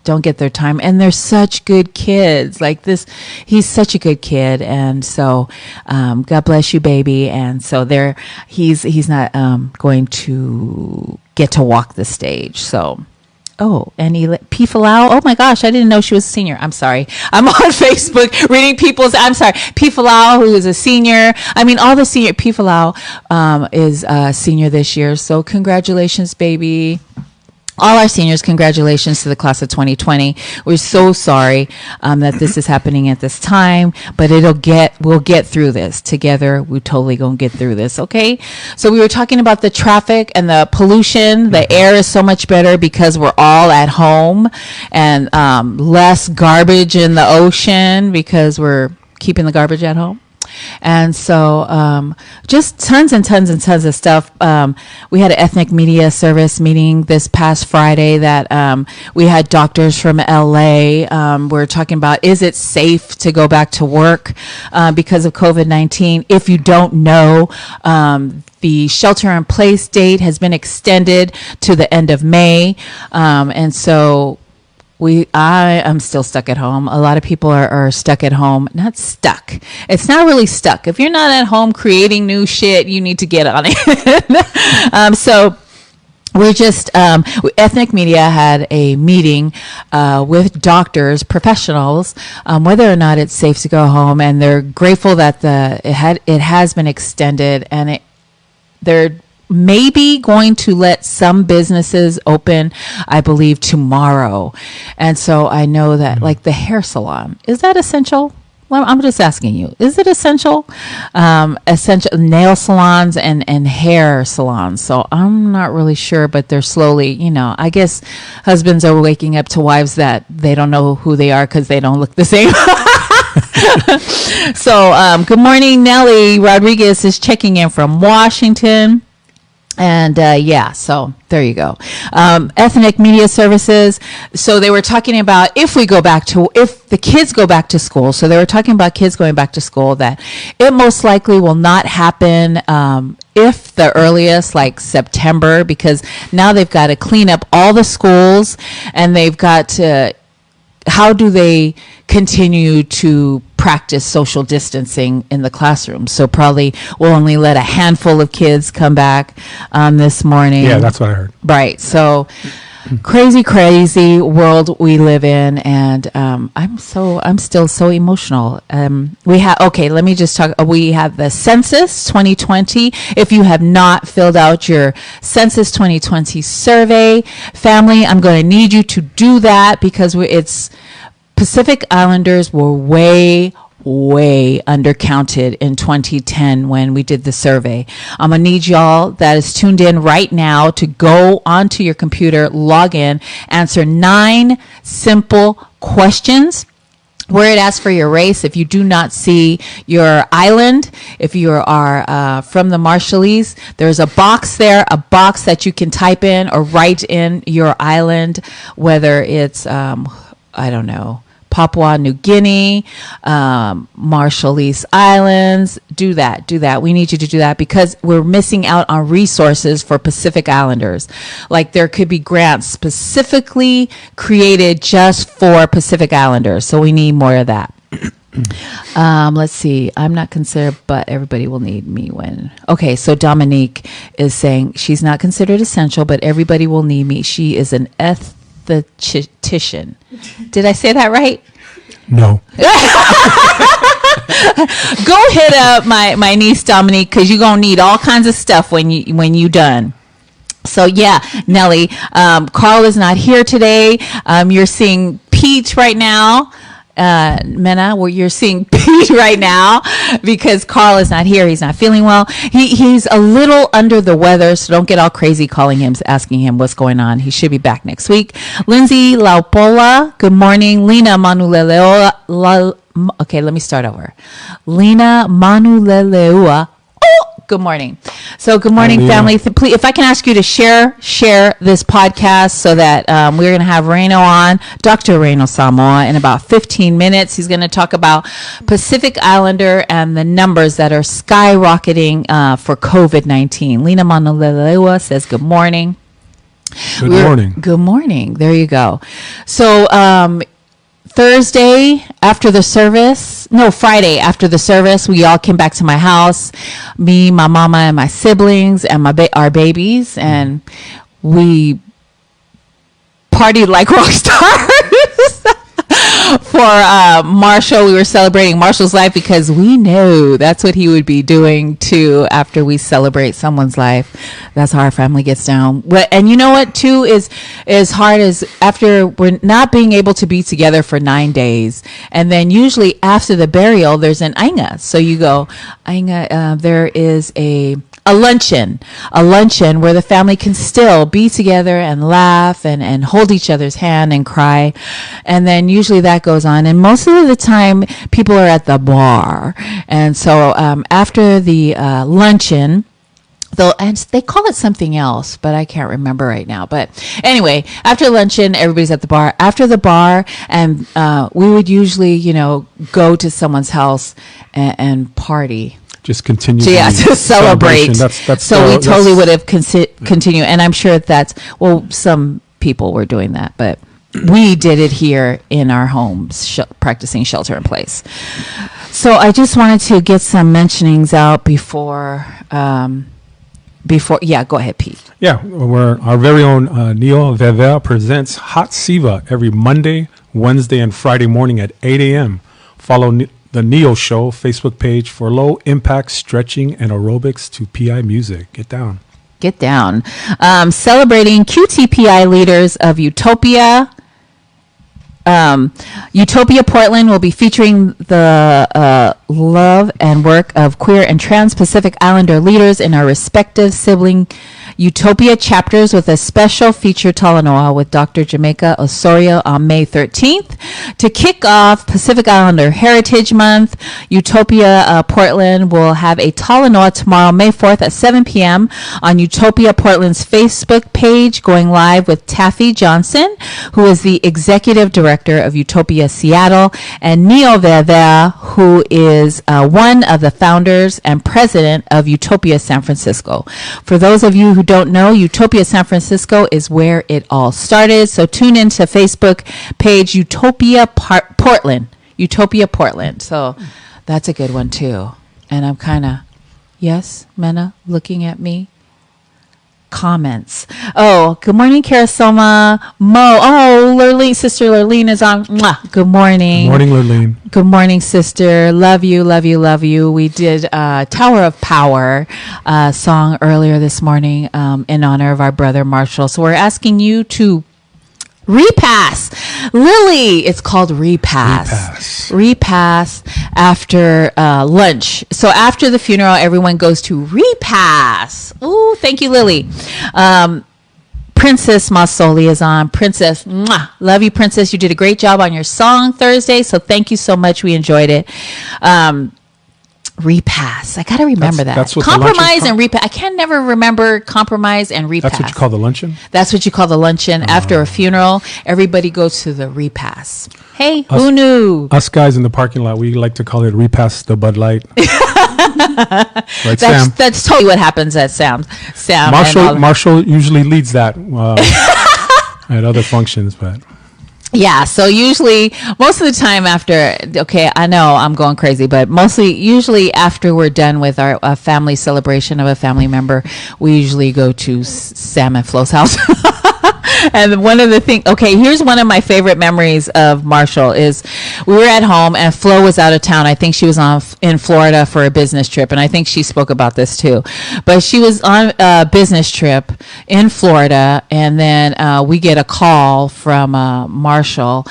don't get their time. And they're such good kids. Like this, he's such a good kid. And so, God bless you, baby. And so he's not, going to get to walk the stage. So, and P. Falau. Oh my gosh, I didn't know she was a senior. I'm sorry. I'm on Facebook reading I'm sorry. P. Falau, who is a senior. I mean, all the senior, P. Falau, is a senior this year. So congratulations, baby. All our seniors, congratulations to the class of 2020. We're so sorry that this is happening at this time, but we'll get through this together. We're totally going to get through this, okay? So we were talking about the traffic and the pollution. The air is so much better because we're all at home, and less garbage in the ocean because we're keeping the garbage at home. And so just tons and tons and tons of stuff. We had an ethnic media service meeting this past Friday that we had doctors from LA. We're talking about, is it safe to go back to work because of COVID-19? If you don't know, the shelter-in-place date has been extended to the end of May. And so I am still stuck at home. A lot of people are stuck at home. Not stuck. It's not really stuck. If you're not at home creating new shit, you need to get on it. So we're just, ethnic media had a meeting with doctors, professionals, whether or not it's safe to go home. And they're grateful that it has been extended, and they're maybe going to let some businesses open, I believe, tomorrow. And so I know that, like the hair salon, is that essential? Well, I'm just asking you, is it essential? Essential nail salons and hair salons. So I'm not really sure, but they're slowly, I guess husbands are waking up to wives that they don't know who they are because they don't look the same. So good morning, Nellie Rodriguez is checking in from Washington. And so there you go. Ethnic media services. So they were talking about if the kids go back to school. So they were talking about kids going back to school, that it most likely will not happen if the earliest, like September, because now they've got to clean up all the schools, and they've got to, how do they continue to practice social distancing in the classroom? So probably we'll only let a handful of kids come back this morning. Yeah, that's what I heard. Right. So crazy world we live in, and I'm still so emotional. Let me just talk. We have the Census 2020. If you have not filled out your Census 2020 survey, family, I'm going to need you to do that, because it's Pacific Islanders were way undercounted in 2010 when we did the survey. I'm going to need y'all that is tuned in right now to go onto your computer, log in, answer 9 simple questions where it asks for your race. If you do not see your island, if you are from the Marshallese, there's a box there, a box that you can type in or write in your island, whether it's, I don't know, Papua New Guinea, Marshallese Islands. Do that. We need you to do that, because we're missing out on resources for Pacific Islanders. Like, there could be grants specifically created just for Pacific Islanders. So we need more of that. Let's see. I'm not considered, but everybody will need me when. Okay, so Dominique is saying she's not considered essential, but everybody will need me. She is an esthetician. Did I say that right? No. Go hit up my niece Dominique, because you're gonna need all kinds of stuff when you done. So yeah, Nellie, Carl is not here today. You're seeing Pete right now. Mena, where you're seeing Pete right now, because Carl is not here. He's not feeling well. He's a little under the weather, so don't get all crazy calling him, asking him what's going on. He should be back next week. Lindsay Laupola, good morning. Lena Manuleleola, Okay, let me start over. Lena Manuleleua. Oh, good morning. So good morning, family. Please, if I can ask you to share this podcast so that we're going to have Reno on, Dr. Reno Samoa, in about 15 minutes. He's going to talk about Pacific Islander and the numbers that are skyrocketing for COVID-19. Lena Manuleleua says good morning. Good morning. Good morning. There you go. So Friday after the service, we all came back to my house, me, my mama, and my siblings, and our babies, and we partied like rock stars. For Marshall, we were celebrating Marshall's life because we know that's what he would be doing too after we celebrate someone's life. That's how our family gets down. And you know what too is as hard as after we're not being able to be together for 9 days, and then usually after the burial there's an ainga. So you go ainga. There is a luncheon where the family can still be together and laugh and hold each other's hand and cry. And then usually that goes on. And most of the time people are at the bar. And so after the luncheon, and they call it something else, but I can't remember right now. But anyway, after luncheon, everybody's at the bar. After the bar, and we would usually, go to someone's house and party. Just continue. So, to celebrate. That's so we totally would have continued. And I'm sure some people were doing that, but we did it here in our homes, practicing shelter in place. So I just wanted to get some mentionings out before, go ahead, Pete. Yeah, our very own Neo Vevea presents Hot Siva every Monday, Wednesday, and Friday morning at 8 a.m. Follow the Neo Show Facebook page for low impact stretching and aerobics to PI music. Get down. Celebrating QTPI leaders of Utopia. Utopia Portland will be featuring the love and work of queer and trans Pacific Islander leaders in our respective sibling Utopia chapters with a special feature Talanoa with Dr. Jamaica Osorio on May 13th. To kick off Pacific Islander Heritage Month, Utopia Portland will have a Talanoa tomorrow, May 4th at 7 p.m. on Utopia Portland's Facebook page, going live with Taffy Johnson, who is the Executive Director of Utopia Seattle, and Neo Vevea, who is one of the founders and president of Utopia San Francisco. For those of you who don't know, Utopia San Francisco is where it all started. So tune into Facebook page Utopia Portland. Utopia Portland. So that's a good one too. And I'm kind of, yes, Mena, looking at me. Comments. Oh, good morning, Karasoma. Mo. Oh, Lurleen, Sister Lurleen is on. Mwah. Good morning. Good morning, Lurleen. Good morning, sister. Love you, love you, love you. We did Tower of Power song earlier this morning in honor of our brother Marshall. So we're asking you to repass. Lily, it's called repass after lunch. So after the funeral, everyone goes to repass. Ooh, thank you, Lily. Princess Masoli is on. Princess, mwah, love you, Princess. You did a great job on your song Thursday, so thank you so much. We enjoyed it. Repass. I got to remember that. That's what compromise and repass. I can never remember compromise and repass. That's what you call the luncheon? That's what you call the luncheon. After a funeral, everybody goes to the repass. Hey, who knew? Us guys in the parking lot, we like to call it repass the Bud Light. Right, Sam? That's totally what happens at Sam. Marshall usually leads that at other functions, but... Yeah, so usually, most of the time after, okay, I know I'm going crazy, but usually after we're done with our family celebration of a family member, we usually go to Sam and Flo's house. And one of the things, okay, here's one of my favorite memories of Marshall is we were at home and Flo was out of town. I think she was in Florida for a business trip, and I think she spoke about this too. But she was on a business trip in Florida, and then we get a call from Marshall,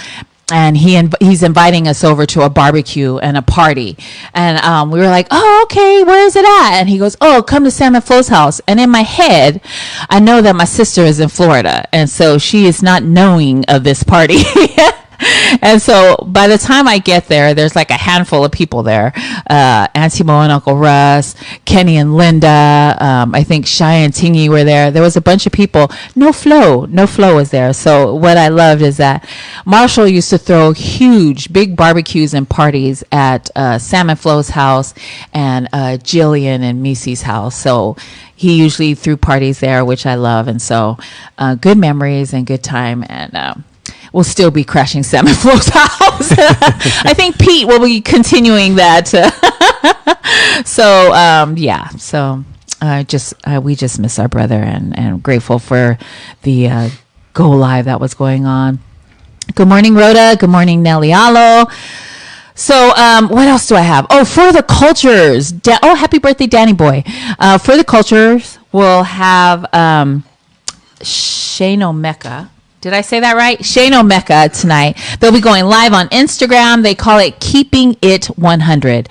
and he's inviting us over to a barbecue and a party. And we were like, oh, okay, where is it at? And he goes, oh, come to Sam and Flo's house. And in my head, I know that my sister is in Florida. And so she is not knowing of this party. And so by the time I get there, there's like a handful of people there. Auntie Mo and Uncle Russ, Kenny and Linda. I think Shai and Tingy were there. There was a bunch of people. No Flo was there. So what I loved is that Marshall used to throw huge, big barbecues and parties at Sam and Flo's house and Jillian and Misi's house. So he usually threw parties there, which I love. And so good memories and good time. And we'll still be crashing Sam and Flo's house. I think Pete will be continuing that. So, yeah. So we just miss our brother and grateful for the go live that was going on. Good morning, Rhoda. Good morning, Nelly Alo. So, what else do I have? Oh, for the cultures. Happy birthday, Danny Boy. For the cultures, we'll have Shano Mecca. Did I say that right? Shano Mecca tonight. They'll be going live on Instagram. They call it Keeping It 100,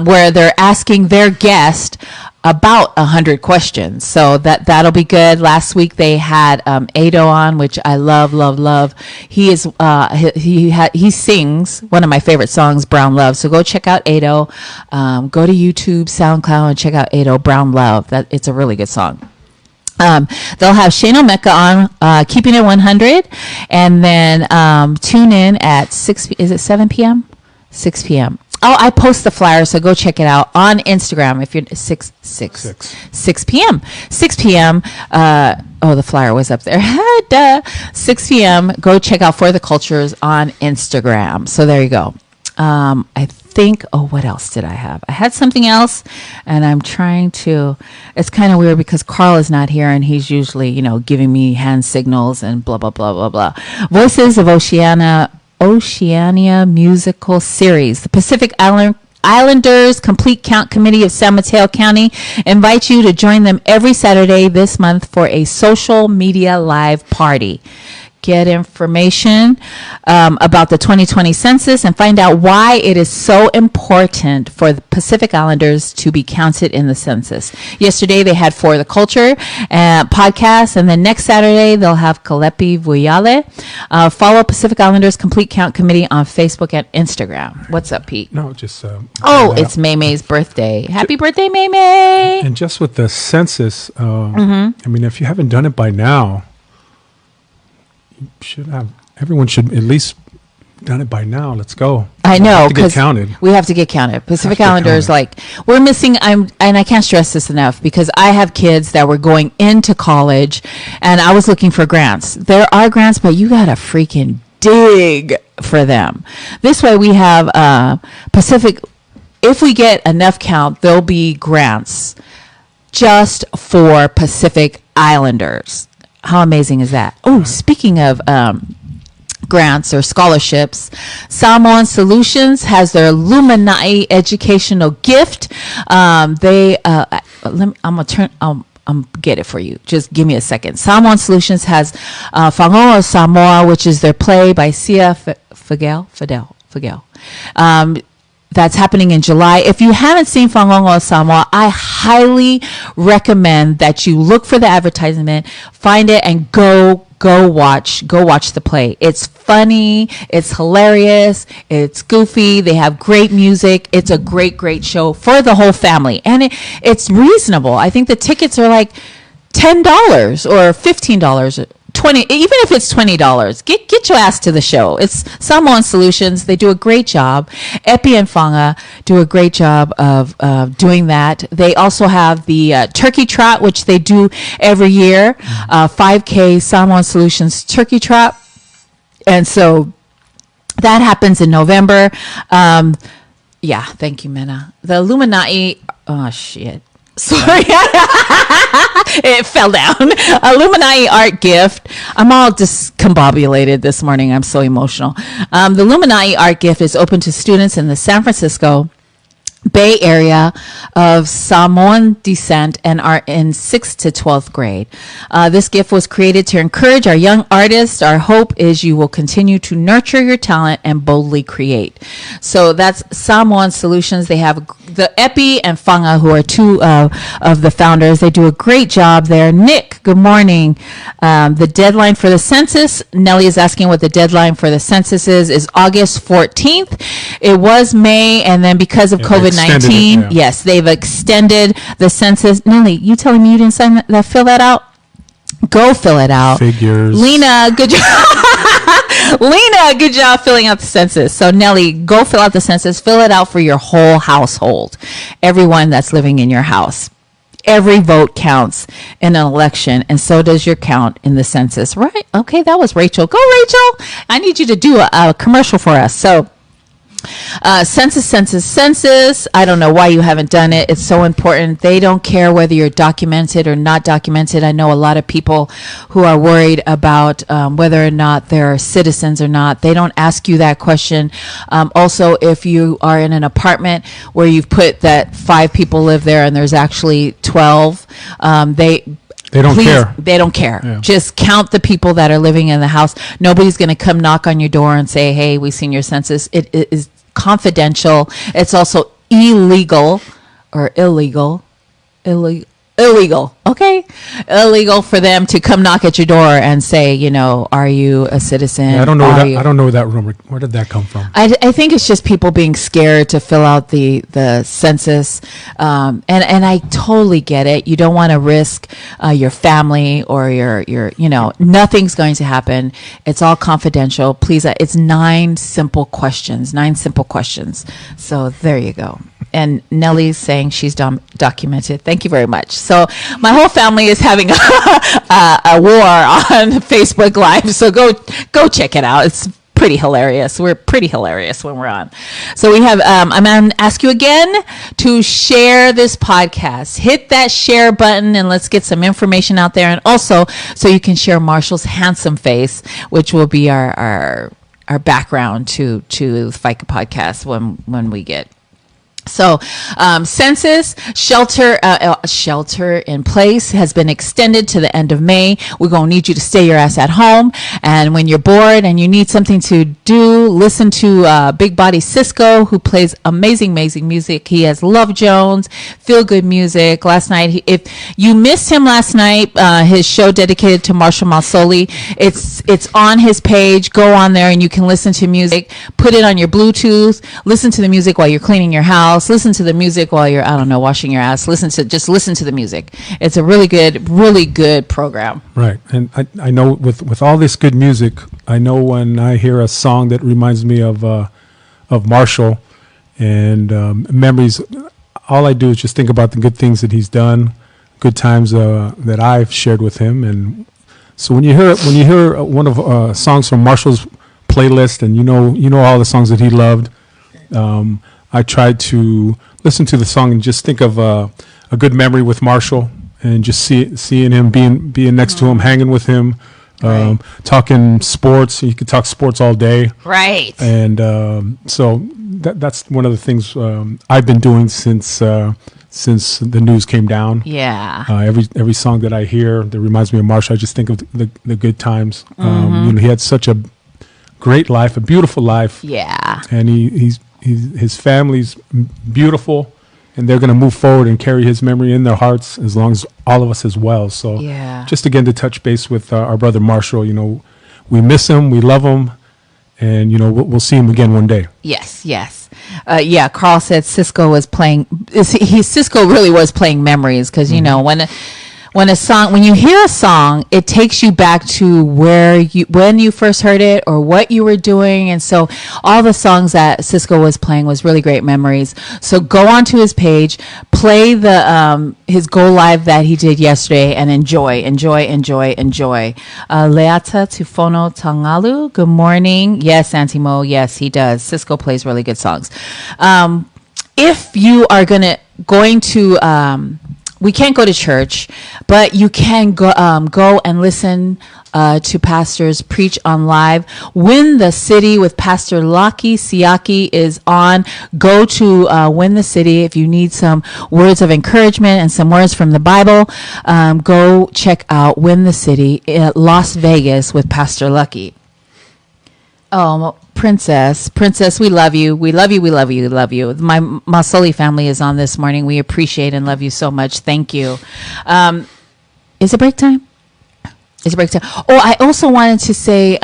where they're asking their guest about 100 questions. So that'll be good. Last week they had Ado on, which I love. He is he sings one of my favorite songs, Brown Love. So go check out Ado. Go to YouTube, SoundCloud, and check out Ado, Brown Love. It's a really good song. They'll have Shano Mecca on, Keeping It 100, and then tune in at 7 p.m.? 6 p.m. Oh, I post the flyer, so go check it out on Instagram if you're 6 p.m. 6 p.m. The flyer was up there. 6 p.m. Go check out For the Cultures on Instagram. So there you go. I think, what else did I have? I had something else, and I'm trying to, it's kind of weird because Carl is not here, and he's usually, giving me hand signals and blah, blah, blah, blah, blah. Voices of Oceania musical series. The Pacific Islanders Complete Count Committee of San Mateo County invite you to join them every Saturday this month for a social media live party. Get information about the 2020 census and find out why it is so important for the Pacific Islanders to be counted in the census. Yesterday they had For the Culture podcast, and then next Saturday they'll have Kalepi Vuyale. Follow Pacific Islanders Complete Count Committee on Facebook and Instagram. What's up, Pete? No, just it's May's birthday. Happy birthday, May. And just with the census, I mean, if you haven't done it by now, everyone should at least done it by now. Let's go. I know, because we have to get counted. Pacific Islanders, we're missing. And I can't stress this enough because I have kids that were going into college, and I was looking for grants. There are grants, but you gotta freaking dig for them. This way, we have Pacific. If we get enough count, there'll be grants just for Pacific Islanders. How amazing is that? Oh, speaking of grants or scholarships, Samoan Solutions has their Luminai educational gift. I'm get it for you. Just give me a second. Samoan Solutions has Fangoa Samoa, which is their play by Sia Fidel. That's happening in July. If you haven't seen Fangongo Samoa, I highly recommend that you look for the advertisement, find it, and go watch the play. It's funny, it's hilarious, it's goofy, they have great music. It's a great show for the whole family. And it's reasonable. I think the tickets are like $10 or $15. 20, even if it's $20, get your ass to the show. It's Samoan Solutions. They do a great job. Epi and Fanga do a great job of doing that. They also have the Turkey Trot, which they do every year. 5K Samoan Solutions Turkey Trot. And so that happens in November. Yeah, thank you, Mena. The Illuminati, oh shit. Sorry, it fell down. Illuminati art gift. I'm all discombobulated this morning. I'm so emotional. The Illuminati art gift is open to students in the San Francisco Bay Area of Samoan descent and are in 6th to 12th grade. This gift was created to encourage our young artists. Our hope is you will continue to nurture your talent and boldly create. So that's Samoan Solutions. They have the Epi and Fanga, who are two of the founders. They do a great job there. Nick, good morning. The deadline for the census, Nellie is asking what the deadline for the census is August 14th. It was May, and then because of COVID-19, yes, they've extended the census. Nellie, you telling me you didn't sign that? Fill that out. Go fill it out. Figures. Lena, good job. Lena, good job filling out the census. So Nellie, go fill out the census. Fill it out for your whole household. Everyone that's living in your house. Every vote counts in an election, and so does your count in the census, right? Okay, that was Rachel. Go, Rachel. I need you to do a commercial for us. So census. I don't know why you haven't done it. It's so important. They don't care whether you're documented or not documented. I know a lot of people who are worried about whether or not they're citizens or not. They don't ask you that question. Also, if you are in an apartment where you've put that 5 people live there and there's actually 12, they don't care. They don't care. Yeah. Just count the people that are living in the house. Nobody's going to come knock on your door and say, hey, we've seen your census. It is confidential. It's also illegal or illegal. Okay. Illegal for them to come knock at your door and say, you know, are you a citizen? Yeah, I don't know that. I don't know that rumor. Where did that come from? I think it's just people being scared to fill out the census, and I totally get it. You don't want to risk your family or your nothing's going to happen. It's all confidential. Please, it's 9 simple questions. So there you go. And Nellie's saying she's documented. Thank you very much. So my whole family is having a war on Facebook Live. So go check it out. It's pretty hilarious. We're pretty hilarious when we're on. So we have, I'm going to ask you again to share this podcast. Hit that share button and let's get some information out there. And also so you can share Marshall's handsome face, which will be our background to the Faika Podcast when we get. So, census shelter in place has been extended to the end of May. We're going to need you to stay your ass at home. And when you're bored and you need something to do, listen to Big Body Cisco, who plays amazing music. He has Love Jones, feel good music. Last night, if you missed him last night, his show dedicated to Marshall Malsoli, it's on his page. Go on there and you can listen to music. Put it on your Bluetooth. Listen to the music while you're cleaning your house. Listen to the music while you're, washing your ass. Listen to the music. It's a really good program. Right. And I know with all this good music, I know when I hear a song that reminds me of Marshall and memories, all I do is just think about the good things that he's done, good times that I've shared with him. And so when you hear one of songs from Marshall's playlist, and you know all the songs that he loved, I tried to listen to the song and just think of a good memory with Marshall, and just seeing him, being next to him, hanging with him, talking sports. You could talk sports all day, right? And so that's one of the things I've been doing since the news came down. Yeah. Every song that I hear that reminds me of Marshall, I just think of the good times. He had such a great life, a beautiful life. Yeah. And his family's beautiful, and they're going to move forward and carry his memory in their hearts as long as all of us as well. So just again to touch base with our brother Marshall, we miss him, we love him, and we'll see him again one day. Yes. Carl said Cisco was playing. Cisco really was playing memories, because when you hear a song, it takes you back to when you first heard it or what you were doing. And so all the songs that Cisco was playing was really great memories. So go onto his page, play his Go Live that he did yesterday, and enjoy. Leata Tufono Tangalu, good morning. Yes, Antimo, yes, he does. Cisco plays really good songs. If you are going to we can't go to church, but you can go and listen to pastors preach on live. Win the City with Pastor Laki Siaki is on. Go to Win the City if you need some words of encouragement and some words from the Bible. Go check out Win the City in Las Vegas with Pastor Lucky. Oh, Princess, we love you. We love you. We love you. We love you. My Masoli family is on this morning. We appreciate and love you so much. Thank you. Is it break time? It's break time. Oh, I also wanted to say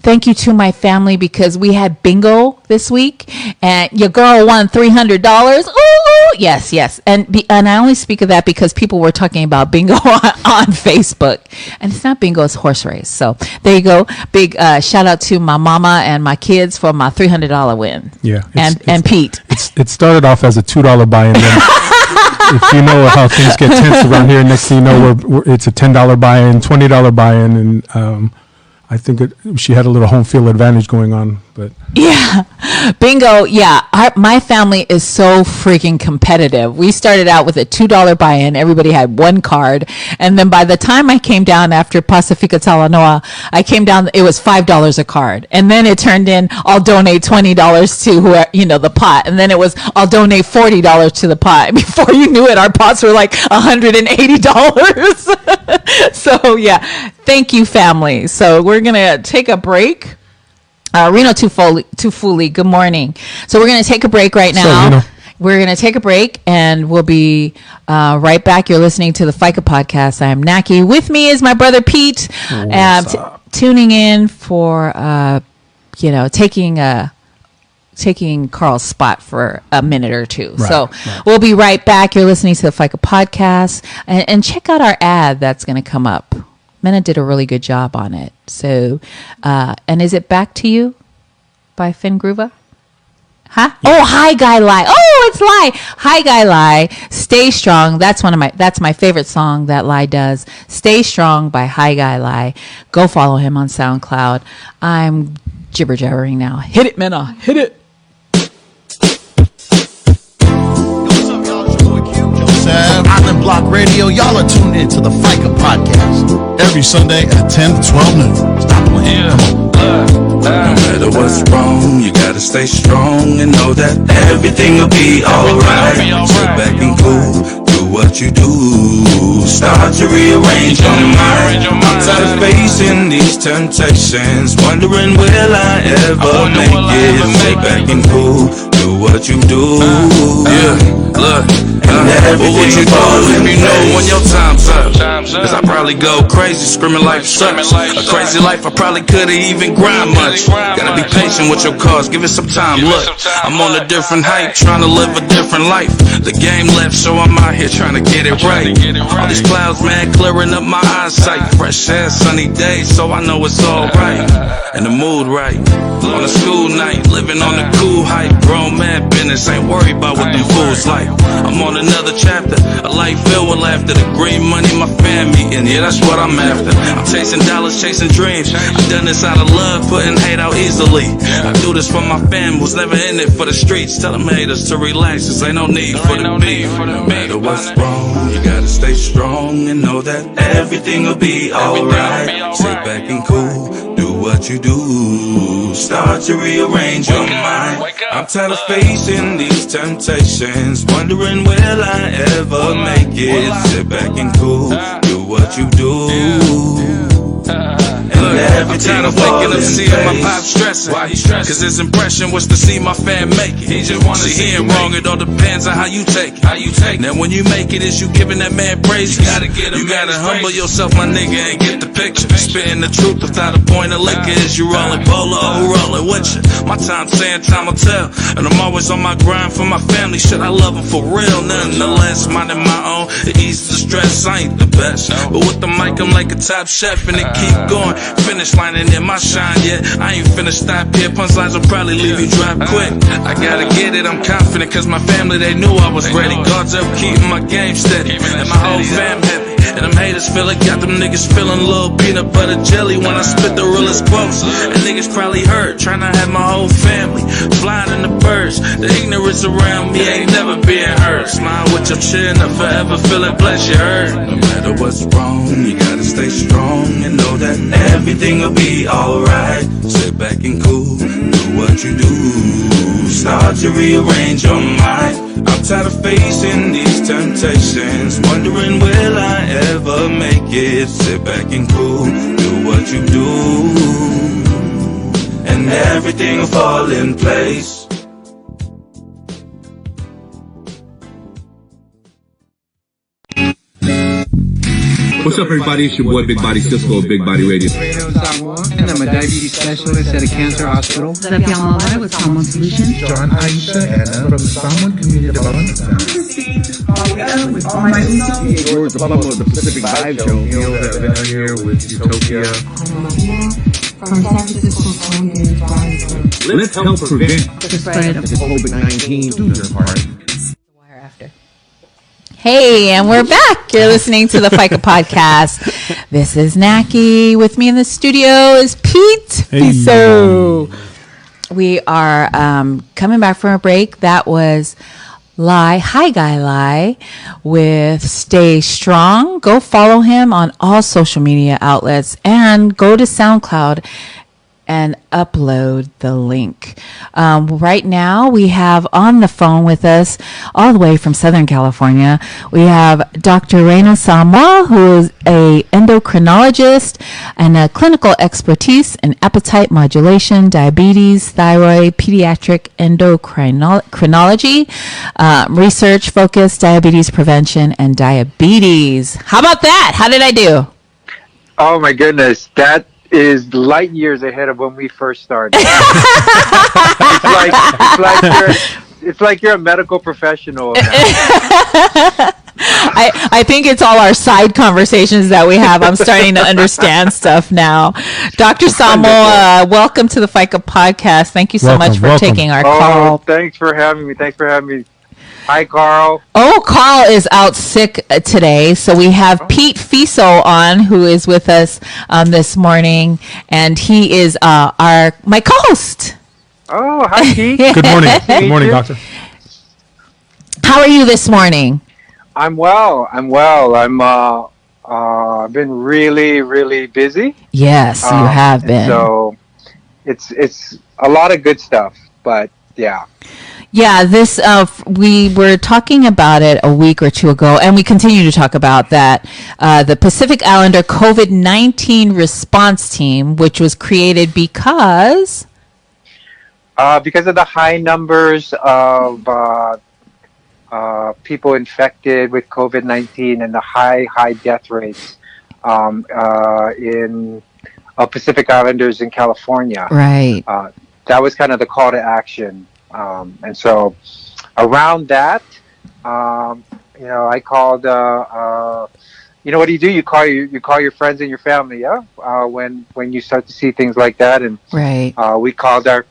thank you to my family because we had bingo this week, and your girl won $300. Ooh, yes, and I only speak of that because people were talking about bingo on Facebook, and it's not bingo, it's horse race. So there you go. Big shout out to my mama and my kids for my $300 win. Yeah, and Pete. It started off as a $2 buy-in. Then if you know how things get tense around here, next thing you know, it's a $10 buy-in, $20 buy-in, and I think she had a little home field advantage going on. But yeah, bingo. Yeah, my family is so freaking competitive. We started out with a $2 buy-in. Everybody had one card, and then by the time I came down after Pacifica Talanoa, I came down. It was $5 a card, and then it turned in. I'll donate $20 to whoever, the pot, and then it was I'll donate $40 to the pot. And before you knew it, our pots were like $180. So yeah, thank you, family. So we're gonna take a break. Reno Tufuli, good morning. So we're going to take a break right now. We're going to take a break, and we'll be right back. You're listening to the Faika Podcast. I am Naki. With me is my brother Pete, tuning in for, taking Carl's spot for a minute or two. Right. We'll be right back. You're listening to the Faika Podcast, and check out our ad that's going to come up. Mena did a really good job on it. So, and is it Back to You by Finn Gruva? Huh? Yeah. Oh, Hi Guy Lie. Oh, it's Lie. Hi Guy Lie. Stay Strong. That's my favorite song that Lie does. Stay Strong by Hi Guy Lie. Go follow him on SoundCloud. I'm jibber jabbering now. Hit it, Mena. Hit it. Island Block Radio, y'all are tuned in to the Faika Podcast every Sunday at 10 to 12 noon. Stop playing. No matter what's wrong, you gotta stay strong and know that everything will be alright. Sit back and cool, do what you do. Start to rearrange your mind. I'm tired of facing these temptations, wondering will I ever make it. Sit back and cool, do what you do. Yeah, look. What would you do if you know when your time's up? Cause I probably go crazy, screaming life sucks. A crazy life, I probably couldn't even grind much. Gotta be patient with your cause, give it some time. Look, I'm on a different height, trying to live a different life. The game left, so I'm out here trying to get it right. All these clouds, man, clearing up my eyesight. Fresh air, sunny days, so I know it's alright. And the mood right. On a school night, living on the cool hype. Grown man business, ain't worried about what them fools like. I'm on another chapter, a life filled with laughter. The green money, my family, and yeah, that's what I'm after. I'm chasing dollars, chasing dreams. I've done this out of love, putting hate out easily. I do this for my fam, was never in it for the streets. Tell them haters to relax, cause ain't no need for the beef. No matter what's wrong, you gotta stay strong and know that everything will be alright. Sit back and cool, do what you do. Start to rearrange your mind. I'm tired of facing these temptations, wondering will I ever make it. Sit back and cool, do what you do. I'm tired of waking up seeing my pop stressing. Cause his impression was to see my fam make it. He just wanna see it wrong, it all depends on how you take it. Now when you make it, is you giving that man praise? You gotta humble yourself, my nigga, and get the picture. Spitting the truth without a point of liquor. Is you rolling polo, who rolling with you? My time saying time will tell. And I'm always on my grind for my family. Shit, I love them for real, nothing less. Minding my own, it eases the stress. I ain't the best, but with the mic I'm like a top chef, and it keep going. Finish line ain't in my shine yet. I ain't finna stop here. Punchlines will probably leave you drop quick. I gotta get it, I'm confident, cause my family, they knew I was ready. God's up keeping my game steady, and my whole fam happy. And them haters feel like got them niggas feeling a little peanut butter jelly when I spit the realest quotes. And niggas probably hurt, trying to have my whole family flying in the birds. The ignorance around me ain't never being hurt. Smile with your chin up, forever feeling blessed, you heard? No matter what's wrong, you gotta stay strong and know that everything will be alright. Sit back and cool, do what you do. Start to rearrange your mind. I'm tired of facing these temptations, wondering will I ever make it. Sit back and cool, do what you do, and everything will fall in place. What's up, everybody? It's your boy Big Body Cisco of Big Body Radio. Samoa, and I'm a diabetes specialist at a cancer hospital. What's up, y'all? I'm with Samoa Solutions. John, Aisha, Anna from the Samoan Community Development Center. With all my George, the Plum of the Pacific Vibe Show. Neil here with Utopia. From San Francisco, Let's help prevent the spread of COVID-19. Do your part. Hey, and we're back. You're listening to the Faika Podcast. This is Naki. With me in the studio is Pete Fiso. We are coming back from a break. That was Hi Guy Lie with Stay Strong. Go follow him on all social media outlets and go to SoundCloud and upload the link. Right now, we have on the phone with us, all the way from Southern California, we have Dr. Reno Samoa, who is a endocrinologist and a clinical expertise in appetite modulation, diabetes, thyroid, pediatric endocrinology, research-focused diabetes prevention, and diabetes. How about that? How did I do? Oh, my goodness. That is light years ahead of when we first started. it's like you're a medical professional. I think it's all our side conversations that we have. I'm starting to understand stuff now. Dr. Samoa, welcome to the Faika Podcast. Thank you so much for taking our call. Thanks for having me. Hi, Carl. Oh, Carl is out sick today, so we have Pete Fiso on, who is with us this morning, and he is my co-host. Oh, hi, Pete. Good morning. Good morning, doctor. How are you this morning? I'm well. I've been really, really busy. Yes, you have been. So it's a lot of good stuff, but yeah. Yeah, this we were talking about it a week or two ago, and we continue to talk about that. The Pacific Islander COVID-19 response team, which was created because of the high numbers of people infected with COVID-19 and the high death rates in Pacific Islanders in California. Right. That was kind of the call to action. And so around that, I called, what do? You call your friends and your family, when you start to see things like that. And right. We called our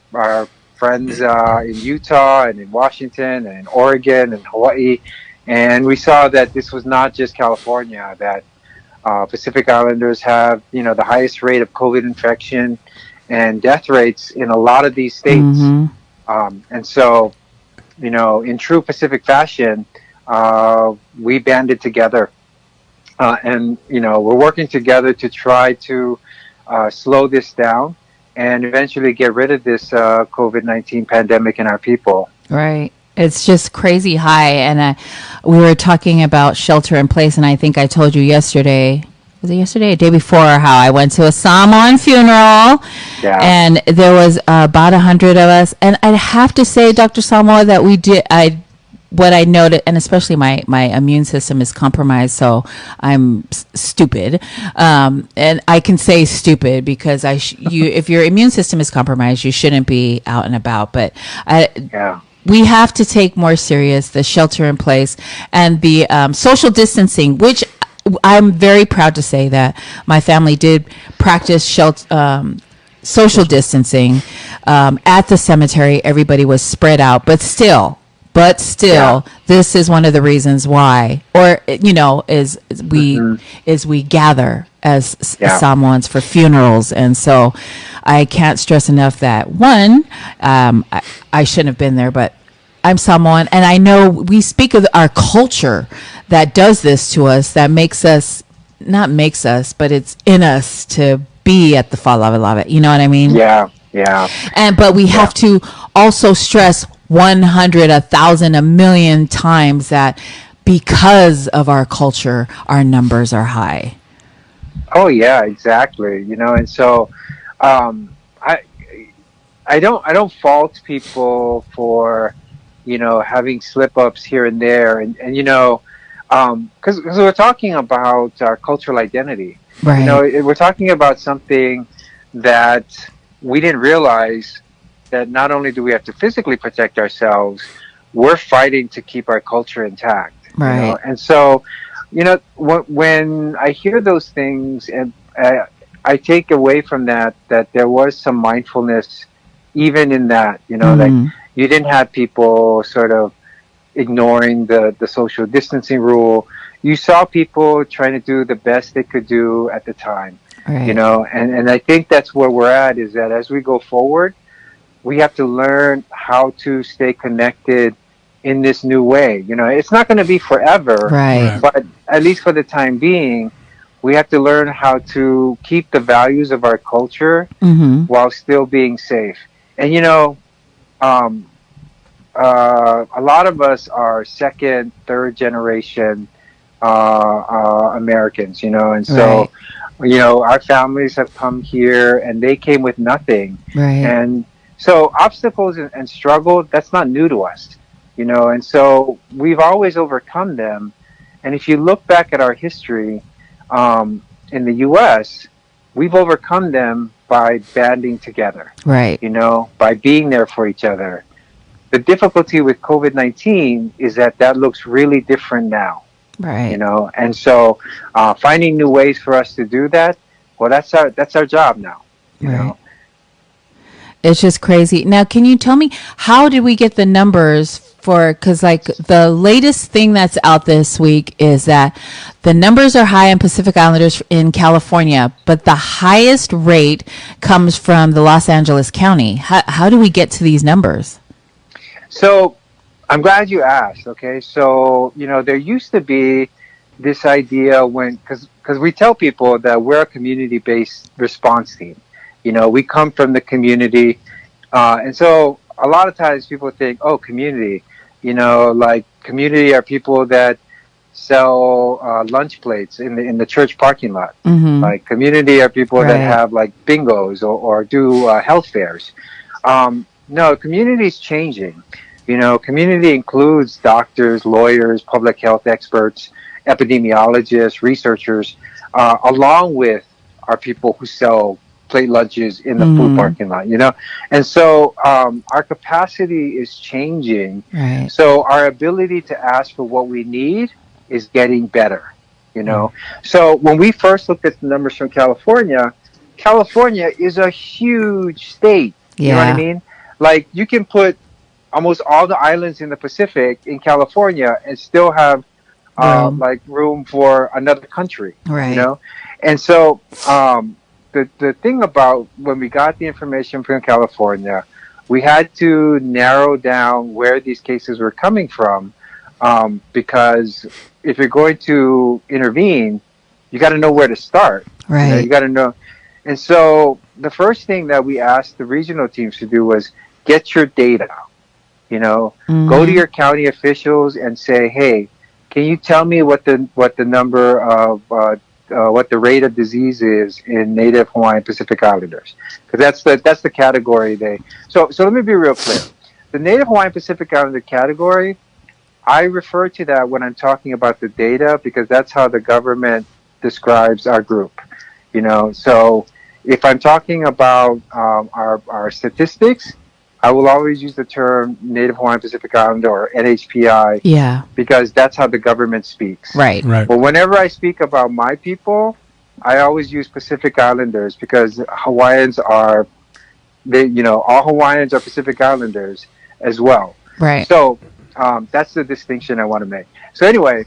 friends in Utah and in Washington and in Oregon and Hawaii. And we saw that this was not just California, that Pacific Islanders have, the highest rate of COVID infection and death rates in a lot of these states. Mm-hmm. And so, in true Pacific fashion, we banded together, and we're working together to try to slow this down and eventually get rid of this COVID-19 pandemic in our people. Right. It's just crazy high, and we were talking about shelter in place, and I think I told you yesterday. Was it yesterday or the day before, how I went to a Samoan funeral, and there was about 100 of us. And I'd have to say, Dr. Samoa, that what I noted, and especially my immune system is compromised, so I'm stupid. And I can say stupid because if your immune system is compromised, you shouldn't be out and about. But we have to take more serious the shelter in place and the social distancing, which I'm very proud to say that my family did practice social distancing at the cemetery. Everybody was spread out, but still, but still, this is one of the reasons why, or is we gather as Samoans for funerals, and so I can't stress enough that one, I shouldn't have been there, but I'm Samoan, and I know we speak of our culture that does this to us, that not makes us, but it's in us to be at the Fa Lava Lava. You know what I mean? Yeah. But we have to also stress 100, 1,000, a million times that because of our culture, our numbers are high. Oh yeah, exactly. And so I don't fault people for having slip ups here and there, and because we're talking about our cultural identity. Right. We're talking about something that we didn't realize, that not only do we have to physically protect ourselves, we're fighting to keep our culture intact. Right. And so, when I hear those things, and I take away from that there was some mindfulness even in that, like you didn't have people sort of ignoring the social distancing rule. You saw people trying to do the best they could do at the time, right. And I think that's where we're at, is that as we go forward, we have to learn how to stay connected in this new way. It's not going to be forever, right. But at least for the time being, we have to learn how to keep the values of our culture while still being safe. And, a lot of us are second, third generation Americans, and so, right. Our families have come here and they came with nothing. Right. And so obstacles and struggle, that's not new to us, and so we've always overcome them. And if you look back at our history in the U.S., we've overcome them by banding together, right? By being there for each other. The difficulty with COVID-19 is that looks really different now, right? And so finding new ways for us to do that, well, that's our job now, you know. It's just crazy. Now, can you tell me, how did we get the numbers for, because like the latest thing that's out this week is that the numbers are high in Pacific Islanders in California, but the highest rate comes from the Los Angeles County. How do we get to these numbers? So I'm glad you asked. Okay. So, there used to be this idea because we tell people that we're a community-based response team. We come from the community. And so a lot of times people think, oh, community, like community are people that sell lunch plates in the church parking lot. Like community are people that have like bingos or do health fairs. No, community is changing. Community includes doctors, lawyers, public health experts, epidemiologists, researchers, along with our people who sell plate lunches in the food parking lot, and so our capacity is changing. Right. So our ability to ask for what we need is getting better, So when we first looked at the numbers from California is a huge state. You know what I mean? Like you can put almost all the islands in the Pacific in California and still have like room for another country, right? And so the thing about when we got the information from California, we had to narrow down where these cases were coming from, because if you're going to intervene, you got to know where to start. Right. You got to know. And so the first thing that we asked the regional teams to do was get your data. Go to your county officials and say, hey, can you tell me what the number of what the rate of disease is in Native Hawaiian Pacific Islanders, because that's the category So let me be real clear. The Native Hawaiian Pacific Islander category, I refer to that when I'm talking about the data, because that's how the government describes our group. So if I'm talking about our statistics, I will always use the term Native Hawaiian Pacific Islander, or NHPI, because that's how the government speaks. Right. But whenever I speak about my people, I always use Pacific Islanders, because Hawaiians are, all Hawaiians are Pacific Islanders as well. Right. So That's the distinction I want to make. So anyway,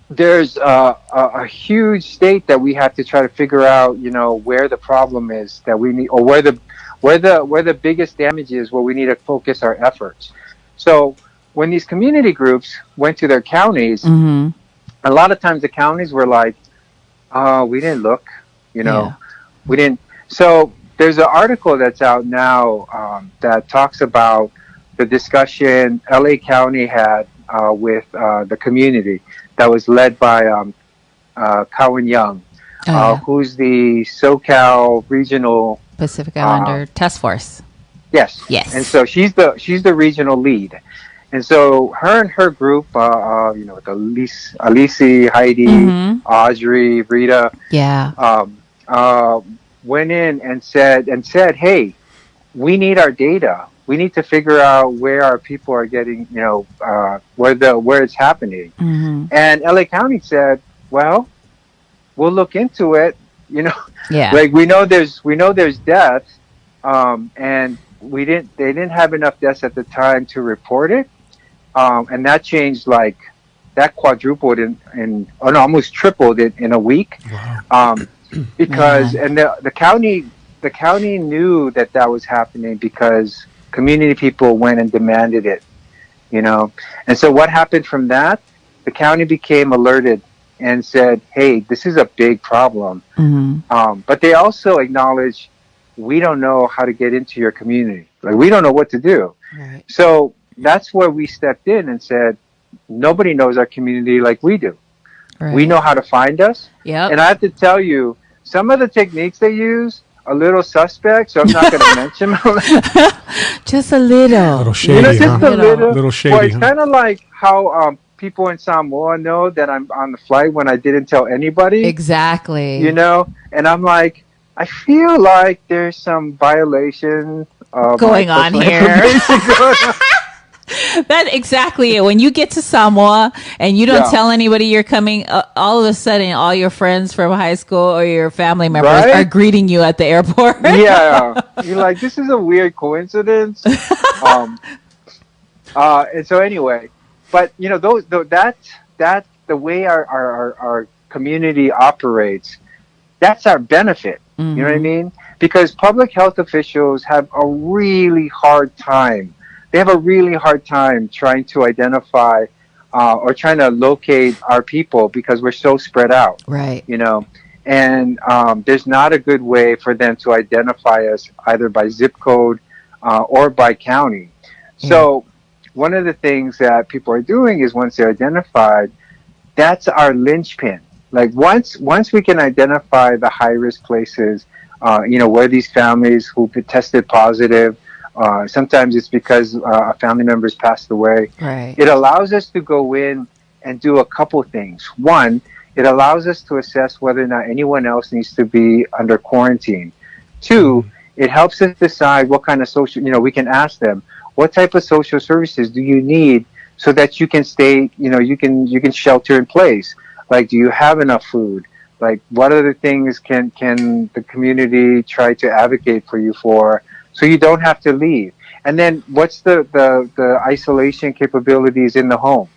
there's a huge state that we have to try to figure out, where the problem is that we need, or where the biggest damage is, where we need to focus our efforts. So when these community groups went to their counties, a lot of times the counties were like, "Oh, we didn't look, we didn't." So there's an article that's out now that talks about the discussion LA County had with the community that was led by Cowan Young, who's the SoCal Regional Pacific Islander Task Force. Yes. Yes. And so she's the regional lead. And so her and her group, with Alice, Heidi, Audrey, Rita, went in and said, "Hey, we need our data. We need to figure out where our people are getting, where it's happening." And LA County said, "Well, we'll look into it. Like we know there's deaths, and they didn't have enough deaths at the time to report it, and that changed, like that quadrupled almost tripled it in a week, because and the county knew that was happening because community people went and demanded it, and so what happened from that? The county became alerted and said, "Hey, this is a big problem," but they also acknowledged, "We don't know how to get into your community. Like, we don't know what to do." Right. So that's where we stepped in and said, "Nobody knows our community like we do. Right. We know how to find us." Yep. And I have to tell you, some of the techniques they use, a little suspect, so I'm not going to mention them. Just a little. A little shady, just a little shady. Well, it's kind of like how people in Samoa know that I'm on the flight when I didn't tell anybody. Exactly. And I'm like, I feel like there's some violation of going on here. That's exactly it. When you get to Samoa and you don't tell anybody you're coming, all of a sudden, all your friends from high school or your family members are greeting you at the airport. Yeah, you're like, this is a weird coincidence. And so anyway, but that's the way our community operates. That's our benefit. You know what I mean? Because public health officials have a really hard time. They have a really hard time trying to identify or trying to locate our people because we're so spread out. Right. And there's not a good way for them to identify us either by zip code or by county. So one of the things that people are doing is once they're identified, that's our linchpin. Like once we can identify the high risk places, where these families who tested positive, sometimes it's because a family member's passed away. Right. It allows us to go in and do a couple things. One, it allows us to assess whether or not anyone else needs to be under quarantine. Two, it helps us decide what kind of social, we can ask them, what type of social services do you need so that you can stay, you can shelter in place? Like, do you have enough food? Like, what other things can the community try to advocate for you for so you don't have to leave? And then what's the isolation capabilities in the home?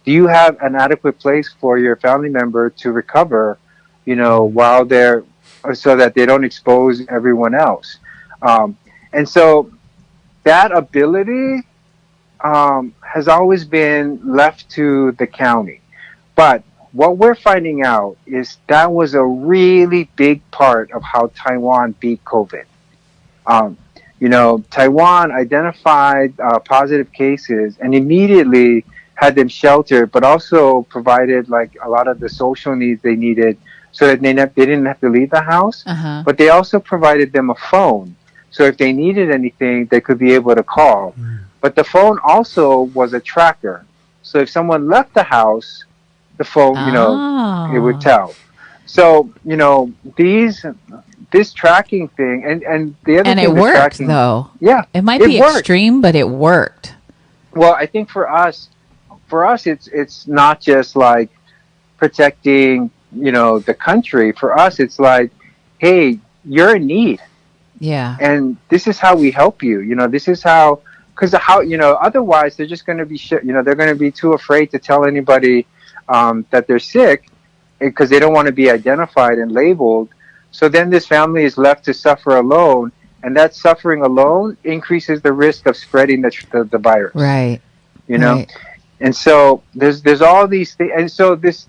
Do you have an adequate place for your family member to recover, while they're, so that they don't expose everyone else? And so that ability has always been left to the county. But what we're finding out is that was a really big part of how Taiwan beat COVID. Taiwan identified positive cases and immediately had them sheltered, but also provided like a lot of the social needs they needed so that they didn't have to leave the house. But they also provided them a phone. So if they needed anything, they could be able to call. But the phone also was a tracker. So if someone left the house, the phone, it would tell. So, this tracking thing and the other and thing. And it worked, though. Yeah. It might be extreme, but it worked. Well, I think for us, it's not just like protecting, the country. For us, it's like, hey, you're in need. Yeah. And this is how we help you. This is how because how, otherwise they're just going to be they're going to be too afraid to tell anybody that they're sick because they don't want to be identified and labeled. So then this family is left to suffer alone, and that suffering alone increases the risk of spreading the virus. Right. Right. And so there's all these things, and so this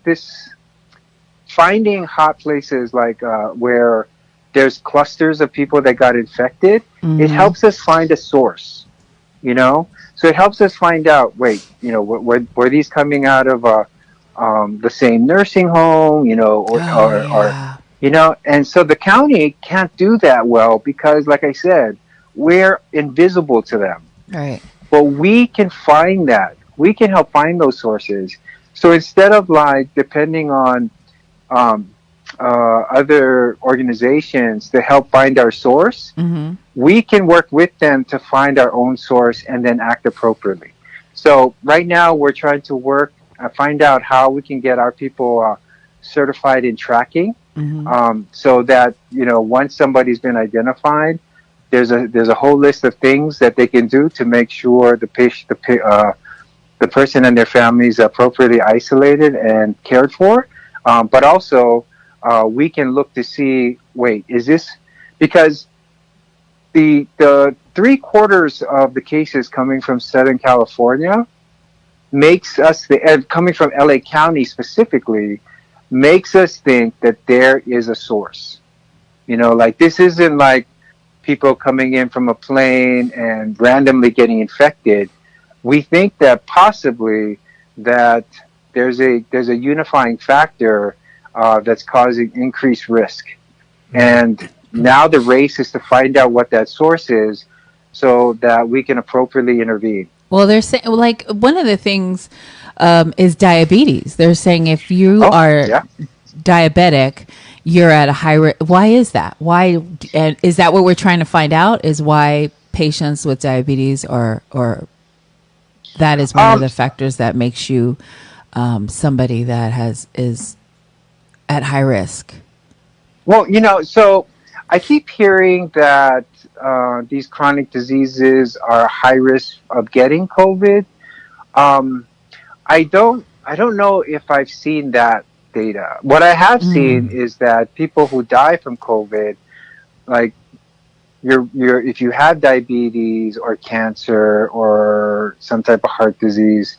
finding hot places like where there's clusters of people that got infected, it helps us find a source. So it helps us find out. Wait, were these coming out of the same nursing home? And so the county can't do that well because, like I said, we're invisible to them. Right. But we can find that. We can help find those sources. So instead of depending on other organizations to help find our source, we can work with them to find our own source and then act appropriately. So right now we're trying to find out how we can get our people certified in tracking, so that once somebody's been identified, there's a whole list of things that they can do to make sure the person and their families are appropriately isolated and cared for. But also, we can look to see, is this because the 3/4 of the cases coming from Southern California makes us coming from LA County specifically makes us think that there is a source. This isn't like people coming in from a plane and randomly getting infected. We think that possibly that there's a unifying factor that's causing increased risk. And now the race is to find out what that source is so that we can appropriately intervene. Well, they're saying, one of the things is diabetes. They're saying if you are diabetic, you're at a high risk. Why is that? Why? And is that what we're trying to find out? Is why patients with diabetes or that is one of the factors that makes you somebody that is at high risk? Well, so I keep hearing that these chronic diseases are high risk of getting COVID. I don't know if I've seen that data. What I have seen is that people who die from COVID, like if you have diabetes or cancer or some type of heart disease,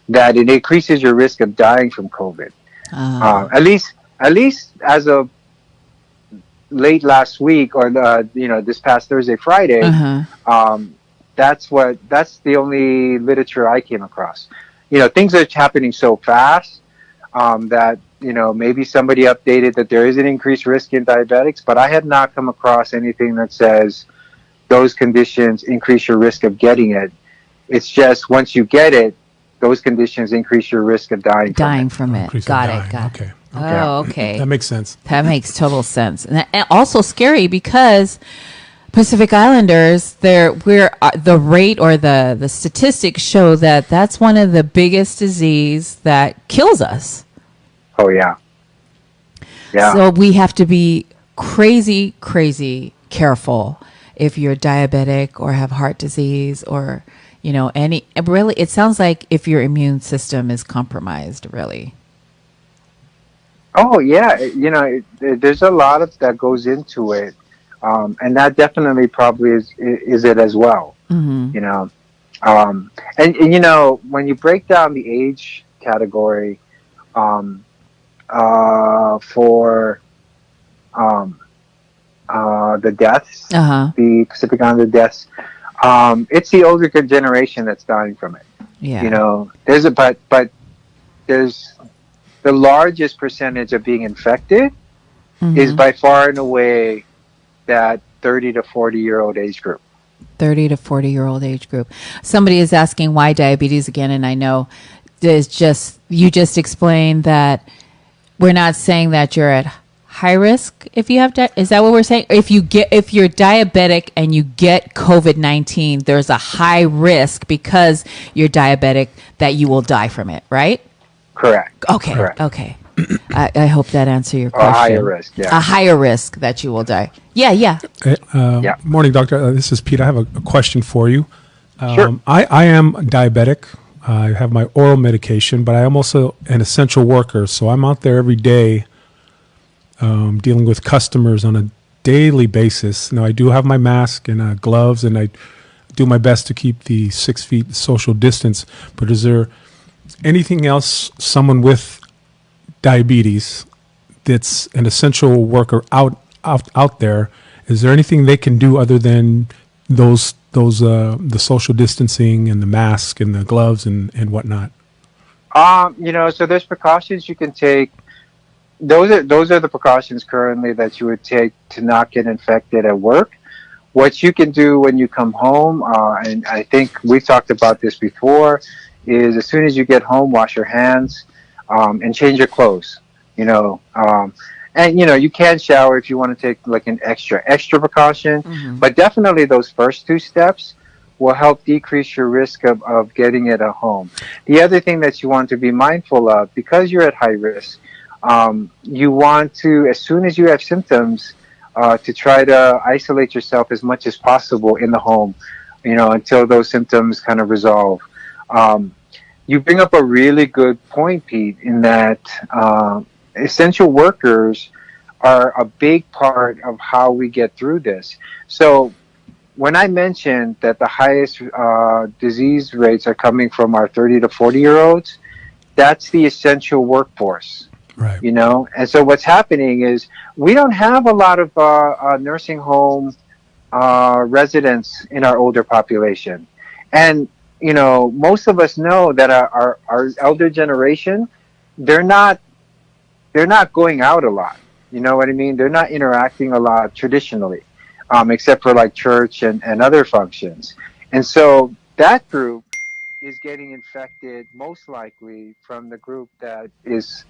that it increases your risk of dying from COVID. At least as of late last week or this past Thursday, Friday, that's the only literature I came across. Things are happening so fast that maybe somebody updated that there is an increased risk in diabetics, but I have not come across anything that says those conditions increase your risk of getting it. It's just once you get it, those conditions increase your risk of dying from it. Got it. Okay. Oh, okay. That makes sense. That makes total sense. And also scary because Pacific Islanders, the rate or the statistics show that that's one of the biggest disease that kills us. Oh, yeah. Yeah. So we have to be crazy, crazy careful if you're diabetic or have heart disease or, really, it sounds like if your immune system is compromised, really. Oh, yeah. There's a lot of that goes into it. And that definitely probably is it as well. And when you break down the age category, for the deaths, the Pacific Islander deaths, it's the older generation that's dying from it. Yeah. There's there's the largest percentage of being infected is by far and away that 30 to 40-year-old age group. 30 to 40-year-old age group. Somebody is asking why diabetes again, and I know you just explained that we're not saying that you're at high risk if you have is that what we're saying? If you're diabetic and you get COVID-19, there's a high risk because you're diabetic that you will die from it, right? Correct. Okay. Correct. Okay. I hope that answers your question. A higher risk, yeah. A higher risk that you will die. Yeah. Morning, doctor. This is Pete. I have a question for you. Sure. I am diabetic. I have my oral medication, but I am also an essential worker. So I'm out there every day dealing with customers on a daily basis. Now, I do have my mask and gloves, and I do my best to keep the 6 feet social distance. But is there anything else someone with diabetes that's an essential worker out there? Is there anything they can do other than those the social distancing and the mask and the gloves and whatnot? So there's precautions you can take. Those are the precautions currently that you would take to not get infected at work. What you can do when you come home, and I think we've talked about this before, is as soon as you get home, wash your hands and change your clothes. And you can shower if you want to take like an extra precaution, but definitely those first 2 steps will help decrease your risk of getting it at home. The other thing that you want to be mindful of, because you're at high risk, you want to, as soon as you have symptoms, to try to isolate yourself as much as possible in the home, until those symptoms kind of resolve. You bring up a really good point, Pete, in that essential workers are a big part of how we get through this. So when I mentioned that the highest disease rates are coming from our 30 to 40-year-olds, that's the essential workforce. Right. And so what's happening is we don't have a lot of nursing home residents in our older population. And, most of us know that our elder generation, they're not going out a lot. You know what I mean? They're not interacting a lot traditionally, except for like church and other functions. And so that group is getting infected most likely from the group that is,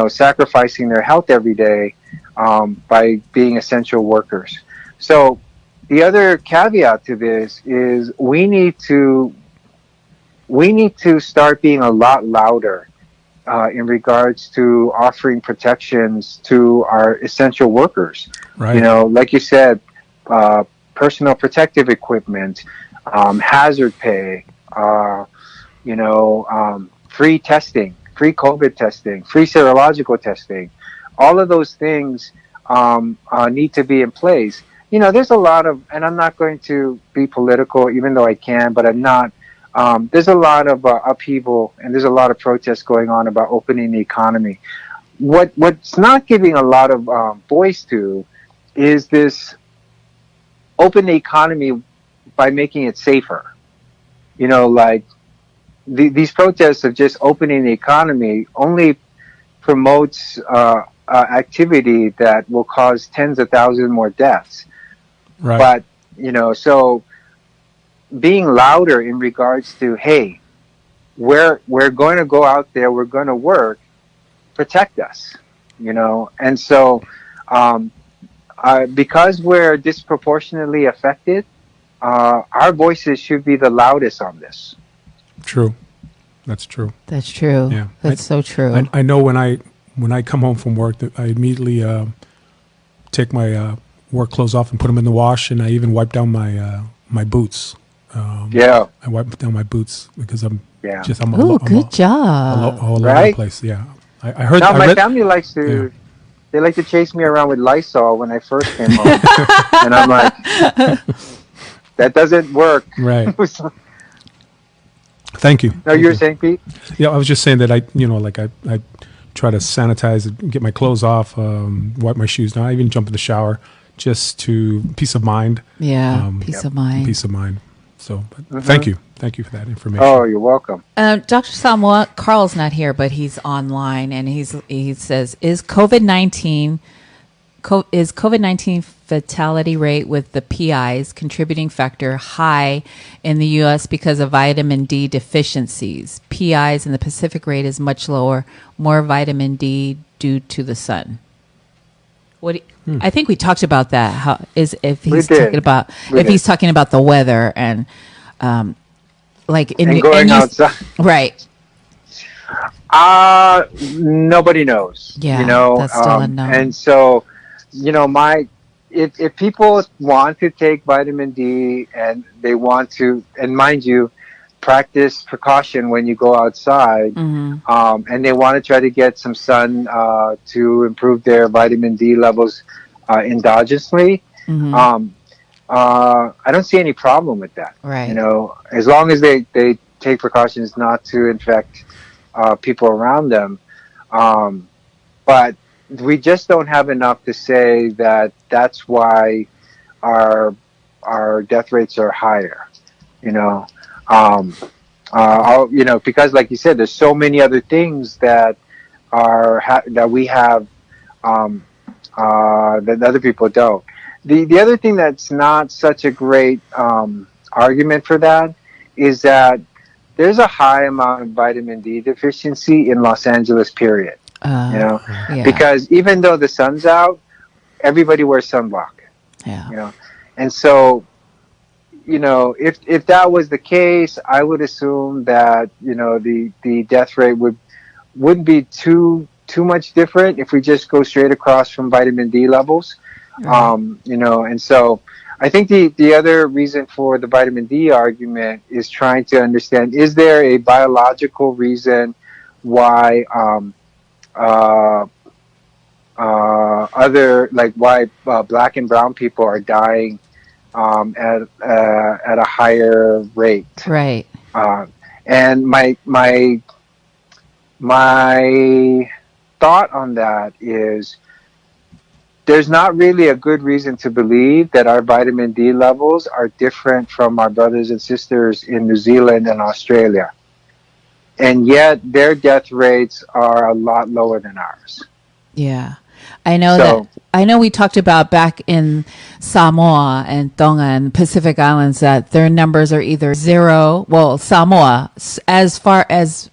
sacrificing their health every day by being essential workers. So the other caveat to this is we need to start being a lot louder in regards to offering protections to our essential workers. Right. Like you said, personal protective equipment, hazard pay, free testing, free COVID testing, free serological testing. All of those things need to be in place. There's a lot of, and I'm not going to be political, even though I can, but I'm not. There's a lot of upheaval, and there's a lot of protests going on about opening the economy. What's not giving a lot of voice to is this open the economy by making it safer. These protests of just opening the economy only promotes activity that will cause tens of thousands more deaths. Right. But, so being louder in regards to, hey, we're going to go out there, we're going to work, protect us, And so because we're disproportionately affected, our voices should be the loudest on this. True. That's true. That's true. Yeah. That's so true. I know when I come home from work, that I immediately take my work clothes off and put them in the wash, and I even wipe down my boots. I wipe down my boots because I'm good job. all over Right? the place. Yeah. I heard. Now, my family likes to. Yeah. They like to chase me around with Lysol when I first came home, and I'm like, that doesn't work. Right. Thank you. No, you were saying, Pete? Yeah, I was just saying that I try to sanitize, get my clothes off, wipe my shoes down. I even jump in the shower just to peace of mind. Yeah, peace of mind. Peace of mind. So, thank you. Thank you for that information. Oh, you're welcome. Dr. Samoa, Carl's not here, but he's online, and he says, is COVID-19 fatality rate with the PIs contributing factor high in the U.S. because of vitamin D deficiencies? PIs in the Pacific rate is much lower, more vitamin D due to the sun. I think we talked about that. If he's talking about the weather and going outside, right? Nobody knows. Yeah, that's still unknown. And so, if people want to take vitamin D and they want to, and mind you, practice precaution when you go outside, and they want to try to get some sun to improve their vitamin D levels endogenously. I don't see any problem with that. Right. You know, as long as they take precautions not to infect people around them. But we just don't have enough to say that that's why our death rates are higher. You know, because like you said, there's so many other things that that we have that other people don't. The other thing that's not such a great argument for that is that there's a high amount of vitamin D deficiency in Los Angeles, period. Because even though the sun's out, everybody wears sunblock. Yeah. You know, and so, you know, if that was the case, I would assume that, you know, the death rate wouldn't be too much different if we just go straight across from vitamin D levels. You know, and so I think the other reason for the vitamin D argument is trying to understand, is there a biological reason why why black and brown people are dying at a higher rate, right? And my thought on that is, there's not really a good reason to believe that our vitamin D levels are different from our brothers and sisters in New Zealand and Australia. And yet their death rates are a lot lower than ours. Yeah. I know we talked about back in Samoa and Tonga and Pacific Islands that their numbers are either zero. Well, Samoa, as far as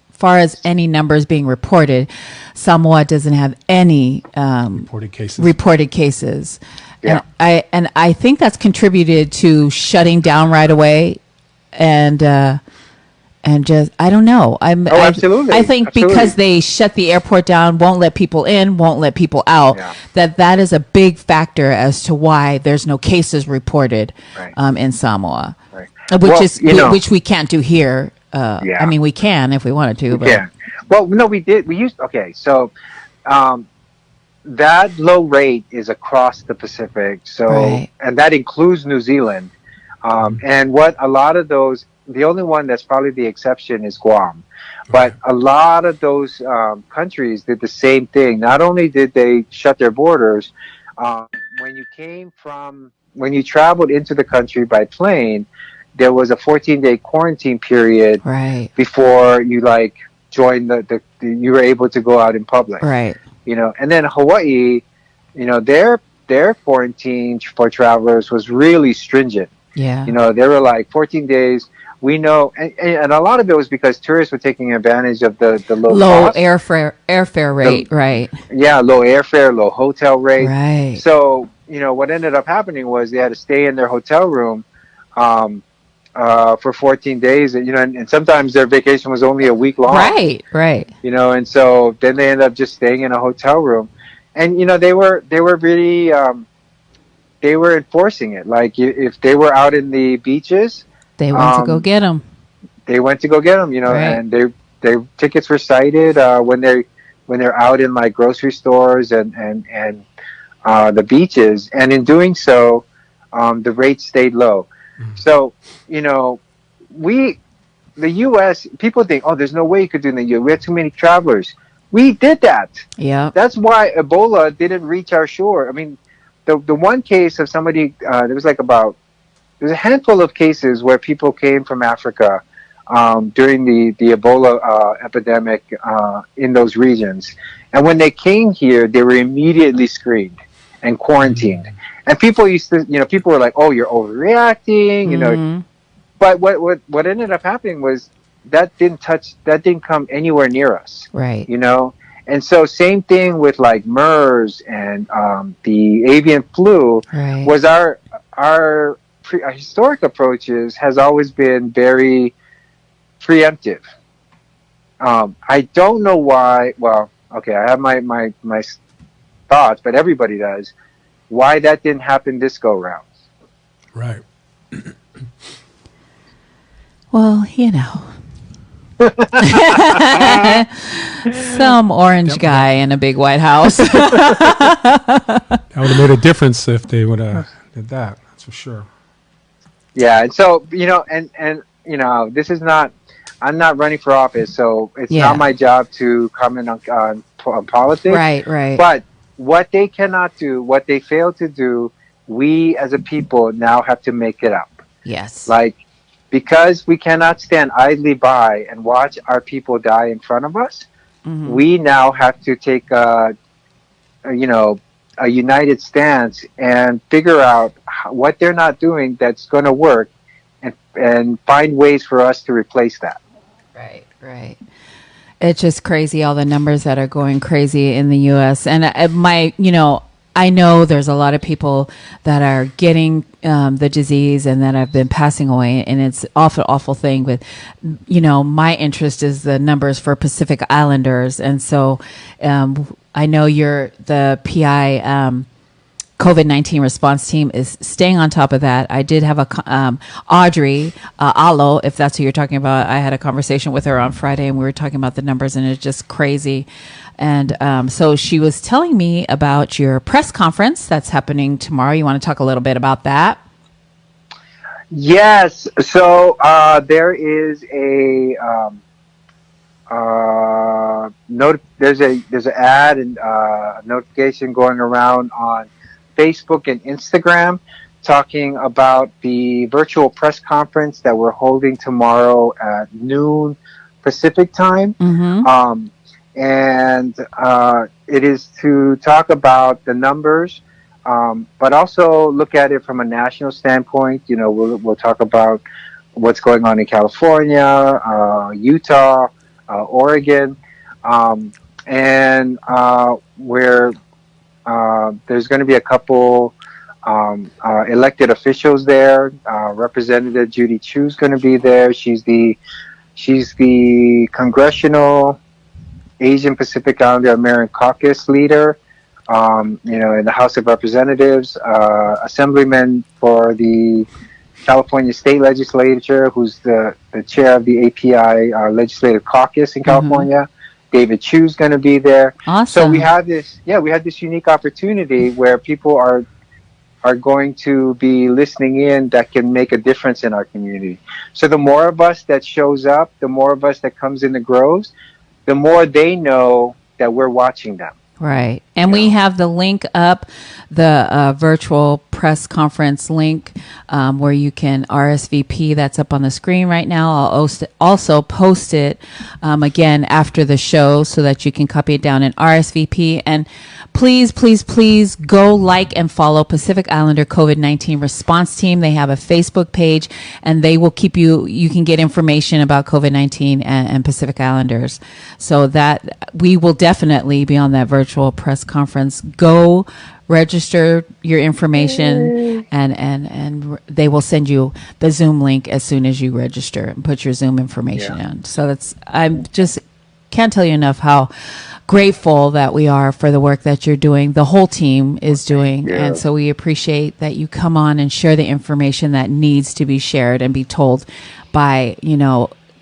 any numbers being reported, Samoa doesn't have any reported cases. Yeah. And I think that's contributed to shutting down right away, and just, I don't know. Absolutely. I think because they shut the airport down, won't let people in, won't let people out, that is a big factor as to why there's no cases reported in Samoa, which we can't do here. I mean, we can if we wanted to. Yeah. Well, no, we did. We used. Okay, so that low rate is across the Pacific. So, and that includes New Zealand. And what a lot of those, the only one that's probably the exception is Guam. But a lot of those countries did the same thing. Not only did they shut their borders, when you traveled into the country by plane, there was a 14-day quarantine period before you joined you were able to go out in public. Right. You know, and then Hawaii, you know, their quarantine for travelers was really stringent. Yeah. You know, they were like 14 days. We know, and a lot of it was because tourists were taking advantage of the low airfare rate, right? Yeah, low airfare, low hotel rate. Right. So, you know, what ended up happening was they had to stay in their hotel room for 14 days, you know, and sometimes their vacation was only a week long. Right. You know, and so then they ended up just staying in a hotel room, and you know they were really they were enforcing it. Like if they were out in the beaches, they went to go get them. They went to go get them, you know, and their tickets were cited when they're out in like grocery stores and the beaches, and in doing so, the rate stayed low. So, you know, the U.S., people think, oh, there's no way you could do it in the U.S. We had too many travelers. We did that. Yeah. That's why Ebola didn't reach our shore. I mean, the one case of somebody, there's a handful of cases where people came from Africa during the Ebola epidemic in those regions. And when they came here, they were immediately screened and quarantined. And people people were like, "Oh, you're overreacting," you know. But what ended up happening was that didn't come anywhere near us, right? You know. And so same thing with like MERS and the avian flu. Right. Was our historic approaches has always been very preemptive. I don't know why. Well, okay, I have my thoughts, but everybody does. why that didn't happen this go round. Right. Well, some orange guy in a big white house. That would have made a difference if they would have did that. That's for sure. Yeah, and so and this is not. I'm not running for office, so it's not my job to comment on politics. Right. But what they cannot do, what they fail to do, we as a people now have to make it up. Yes. Because we cannot stand idly by and watch our people die in front of us, we now have to take a united stance and figure out what they're not doing that's going to work, and find ways for us to replace that. Right. It's just crazy, all the numbers that are going crazy in the U.S. And I know there's a lot of people that are getting the disease and that have been passing away, and it's awful thing. But my interest is the numbers for Pacific Islanders, and so I know you're the PI. COVID-19 response team is staying on top of that. I did have Audrey Allo, if that's who you're talking about. I had a conversation with her on Friday, and we were talking about the numbers, and it's just crazy. And so she was telling me about your press conference that's happening tomorrow. You want to talk a little bit about that? Yes. So there is a there's an ad and notification going around on Facebook and Instagram talking about the virtual press conference that we're holding tomorrow at noon Pacific time. And it is to talk about the numbers, but also look at it from a national standpoint. We'll talk about what's going on in California, Utah, Oregon, and where there's going to be a couple elected officials there. Representative Judy Chu's going to be there. She's the Congressional Asian Pacific Islander American Caucus leader, in the House of Representatives, Assemblyman for the California State Legislature, who's the chair of the API Legislative Caucus in California. David Chu's going to be there. Awesome. So we have this unique opportunity where people are going to be listening in that can make a difference in our community. So the more of us that shows up, the more of us that comes in the groves, the more they know that we're watching them. Right. And we have the link up, the virtual press conference link, where you can RSVP. That's up on the screen right now. I'll also post it again after the show so that you can copy it down and RSVP. And please go like and follow Pacific Islander COVID-19 Response Team. They have a Facebook page, and they will keep you can get information about COVID-19 and Pacific Islanders. So that we will definitely be on that virtual press conference. Go register your information, and they will send you the Zoom link as soon as you register and put your Zoom information in. So I'm just can't tell you enough how grateful that we are for the work that you're doing. The whole team is doing. Yeah. And so we appreciate that you come on and share the information that needs to be shared and be told by,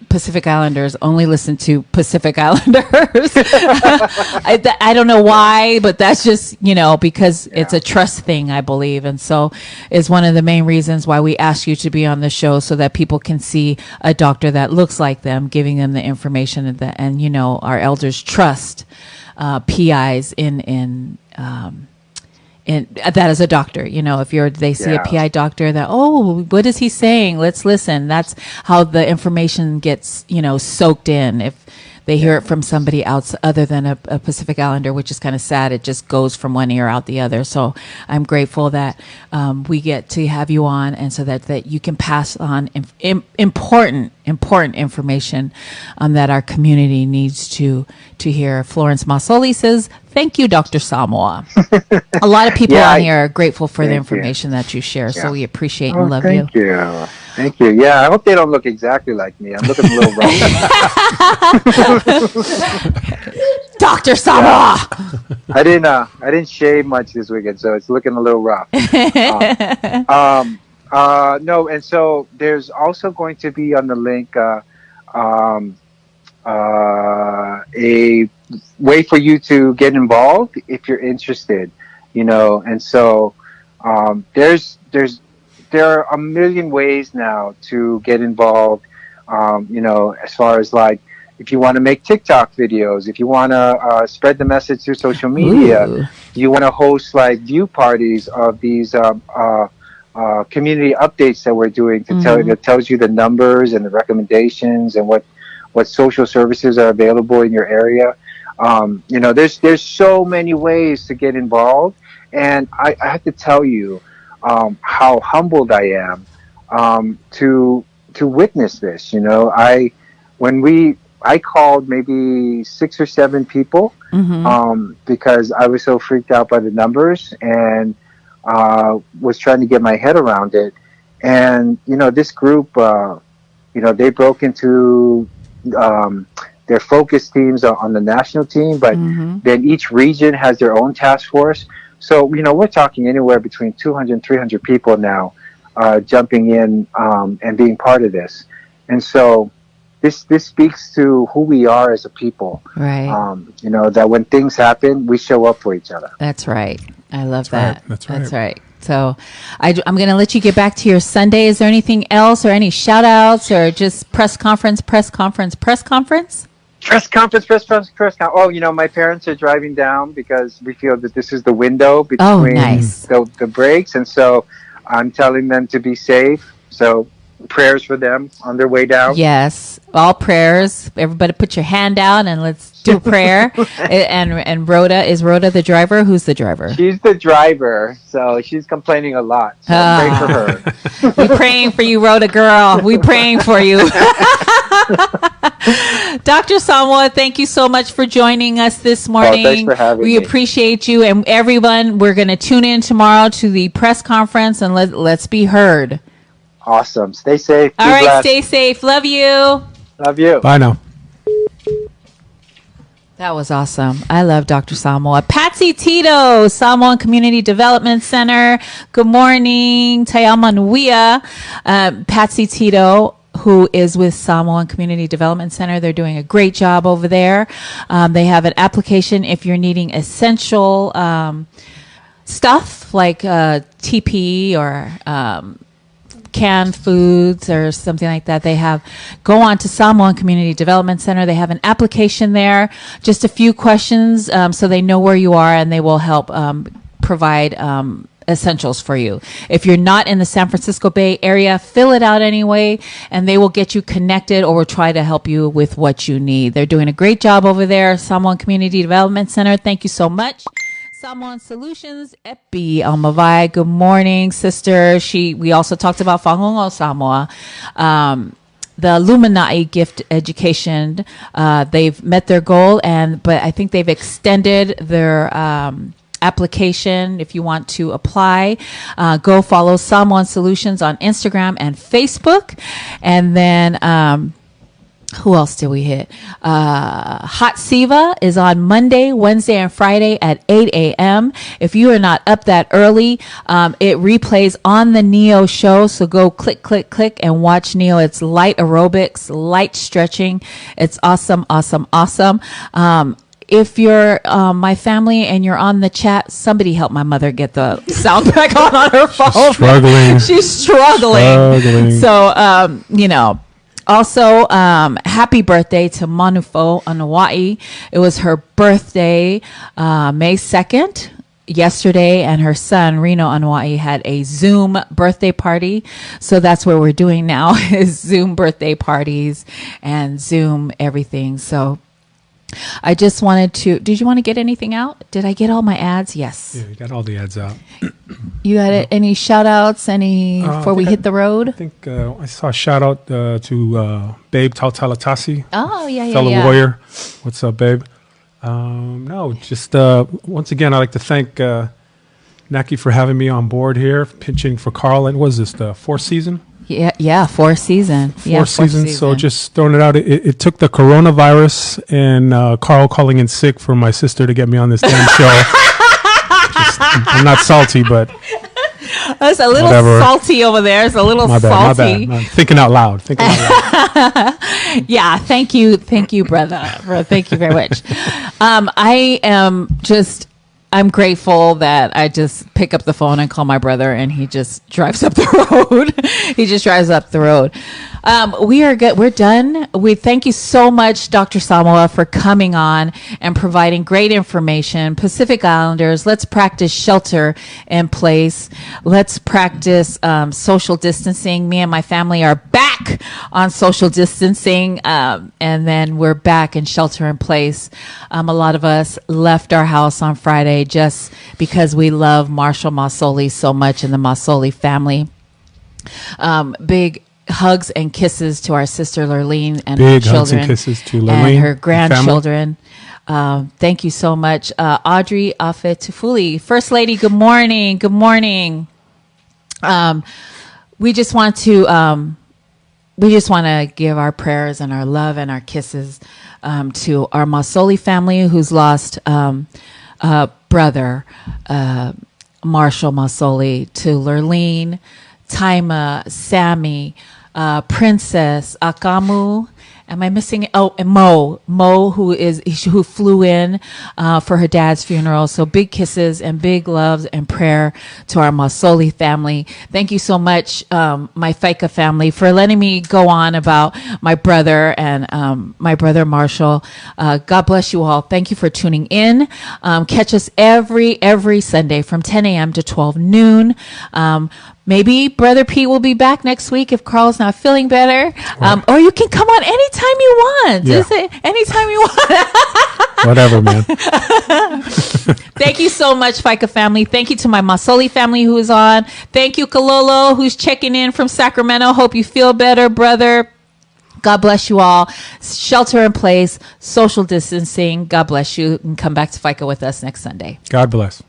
Pacific Islanders. Only listen to Pacific Islanders. I don't know why, but that's just, because it's a trust thing, I believe. And so is one of the main reasons why we ask you to be on the show, so that people can see a doctor that looks like them, giving them the information and our elders trust PIs in that as a doctor, if they see a PI doctor that, what is he saying? Let's listen. That's how the information gets, soaked in. If they hear it from somebody else other than a Pacific Islander, which is kind of sad. It just goes from one ear out the other. So I'm grateful that we get to have you on, and so that you can pass on important information that our community needs to hear. Florence Masoli says, thank you, Dr. Samoa. A lot of people on here are grateful for the information that you share, so we appreciate and love you. Thank you. Yeah, I hope they don't look exactly like me. I'm looking a little wrong. Dr. Samoa. I didn't shave much this weekend, so it's looking a little rough. No, and so there's also going to be on the link a way for you to get involved if you're interested, and so there are a million ways now to get involved, as far as like if you want to make TikTok videos, if you want to spread the message through social media. Ooh. You want to host like view parties of these community updates that we're doing to that tells you the numbers and the recommendations and what social services are available in your area. There's so many ways to get involved, and I have to tell you how humbled I am to witness this. I called maybe 6 or 7 people because I was so freaked out by the numbers and was trying to get my head around it. And this group, they broke into their focus teams on the national team, but then each region has their own task force. So, we're talking anywhere between 200 and 300 people now jumping in and being part of this. And so this speaks to who we are as a people. Right. That when things happen, we show up for each other. That's right. I love that. Right. That's right. So I'm going to let you get back to your Sunday. Is there anything else or any shout outs or just press conference? Press conference. Oh, my parents are driving down because we feel that this is the window between the breaks. And so I'm telling them to be safe. So prayers for them on their way down. Yes, all prayers. Everybody put your hand out and let's do a prayer. and is Rhoda the driver? Who's the driver? She's the driver, so she's complaining a lot. So pray for her. We're praying for you, Rhoda girl. We're praying for you. Dr. Samoa, thank you so much for joining us this morning. Thanks for having me. We appreciate you. And everyone, we're going to tune in tomorrow to the press conference and let's be heard. Awesome. Stay safe. All right, blessed. Stay safe. Love you. Love you. Bye now. That was awesome. I love Dr. Samoa. Patsy Tito, Samoan Community Development Center. Good morning. Tayama Nuia. Patsy Tito, who is with Samoan Community Development Center. They're doing a great job over there. They have an application if you're needing essential stuff like TP or canned foods or something like that. They have go on to Samoan Community Development Center. They have an application there, just a few questions so they know where you are and they will help provide essentials for you. If you're not in the San Francisco Bay Area, fill it out anyway and they will get you connected or will try to help you with what you need. They're doing a great job over there. Samoan Community Development Center, thank you so much. Samoan Solutions, Epi Almavai. Good morning, sister. We also talked about Whangongo Samoa. The Illuminati gift education, they've met their goal, but I think they've extended their application. If you want to apply, go follow Samoan Solutions on Instagram and Facebook. And then who else did we hit? Hot Siva is on Monday, Wednesday, and Friday at 8 a.m. If you are not up that early, it replays on the Neo show. So go click, click, click and watch Neo. It's light aerobics, light stretching. It's awesome, awesome, awesome. If you're my family and you're on the chat, somebody help my mother get the sound back on her phone. She's struggling. So, also, happy birthday to Manufo on Hawaii. It was her birthday, May 2nd, yesterday, and her son, Reno on Hawaii, had a Zoom birthday party. So that's what we're doing now is Zoom birthday parties and Zoom everything. So I just wanted to, did you want to get anything out? Did I get all my ads? Yes. Yeah, you got all the ads out. You got it? Any shout outs before we hit the road? I think I saw a shout out to Babe Tautalatasi. Oh, yeah. Fellow warrior. What's up, Babe? No, just once again, I'd like to thank Naki for having me on board here, pitching for Carl. And was this the fourth season? Yeah, fourth season. Fourth season. So just throwing it out. It took the coronavirus and Carl calling in sick for my sister to get me on this damn show. I'm not salty, but it's a little whatever. salty over there. It's a little my bad, salty. My bad. Thinking out loud. Yeah, thank you, brother. Thank you very much. I'm grateful that I just pick up the phone and call my brother, and he just drives up the road. He just drives up the road. We are good. We're done. We thank you so much, Dr. Samoa, for coming on and providing great information. Pacific Islanders, let's practice shelter in place. Let's practice social distancing. Me and my family are back on social distancing, and then we're back in shelter in place. A lot of us left our house on Friday just because we love Marshall Masoli so much and the Masoli family. Big hugs and kisses to our sister Lurleen and her children. Big hugs and kisses to Lurleen and her grandchildren. Thank you so much. Audrey Afetufuli, First Lady, good morning. Good morning. We just want to give our prayers and our love and our kisses to our Masoli family who's lost brother Marshall Masoli, to Lurleen, Taima, Sammy, Princess, Akamu. Am I missing? Oh, and Mo, who flew in for her dad's funeral. So big kisses and big loves and prayer to our Masoli family. Thank you so much, my Faika family, for letting me go on about my brother and my brother Marshall. God bless you all. Thank you for tuning in. Catch us every Sunday from 10 a.m. to 12 noon. Maybe Brother Pete will be back next week if Carl's not feeling better. Or you can come on anytime you want. Yeah. Just anytime you want. Whatever, man. Thank you so much, Faika family. Thank you to my Masoli family who is on. Thank you, Kalolo, who's checking in from Sacramento. Hope you feel better, brother. God bless you all. Shelter in place, social distancing. God bless you. And come back to Faika with us next Sunday. God bless.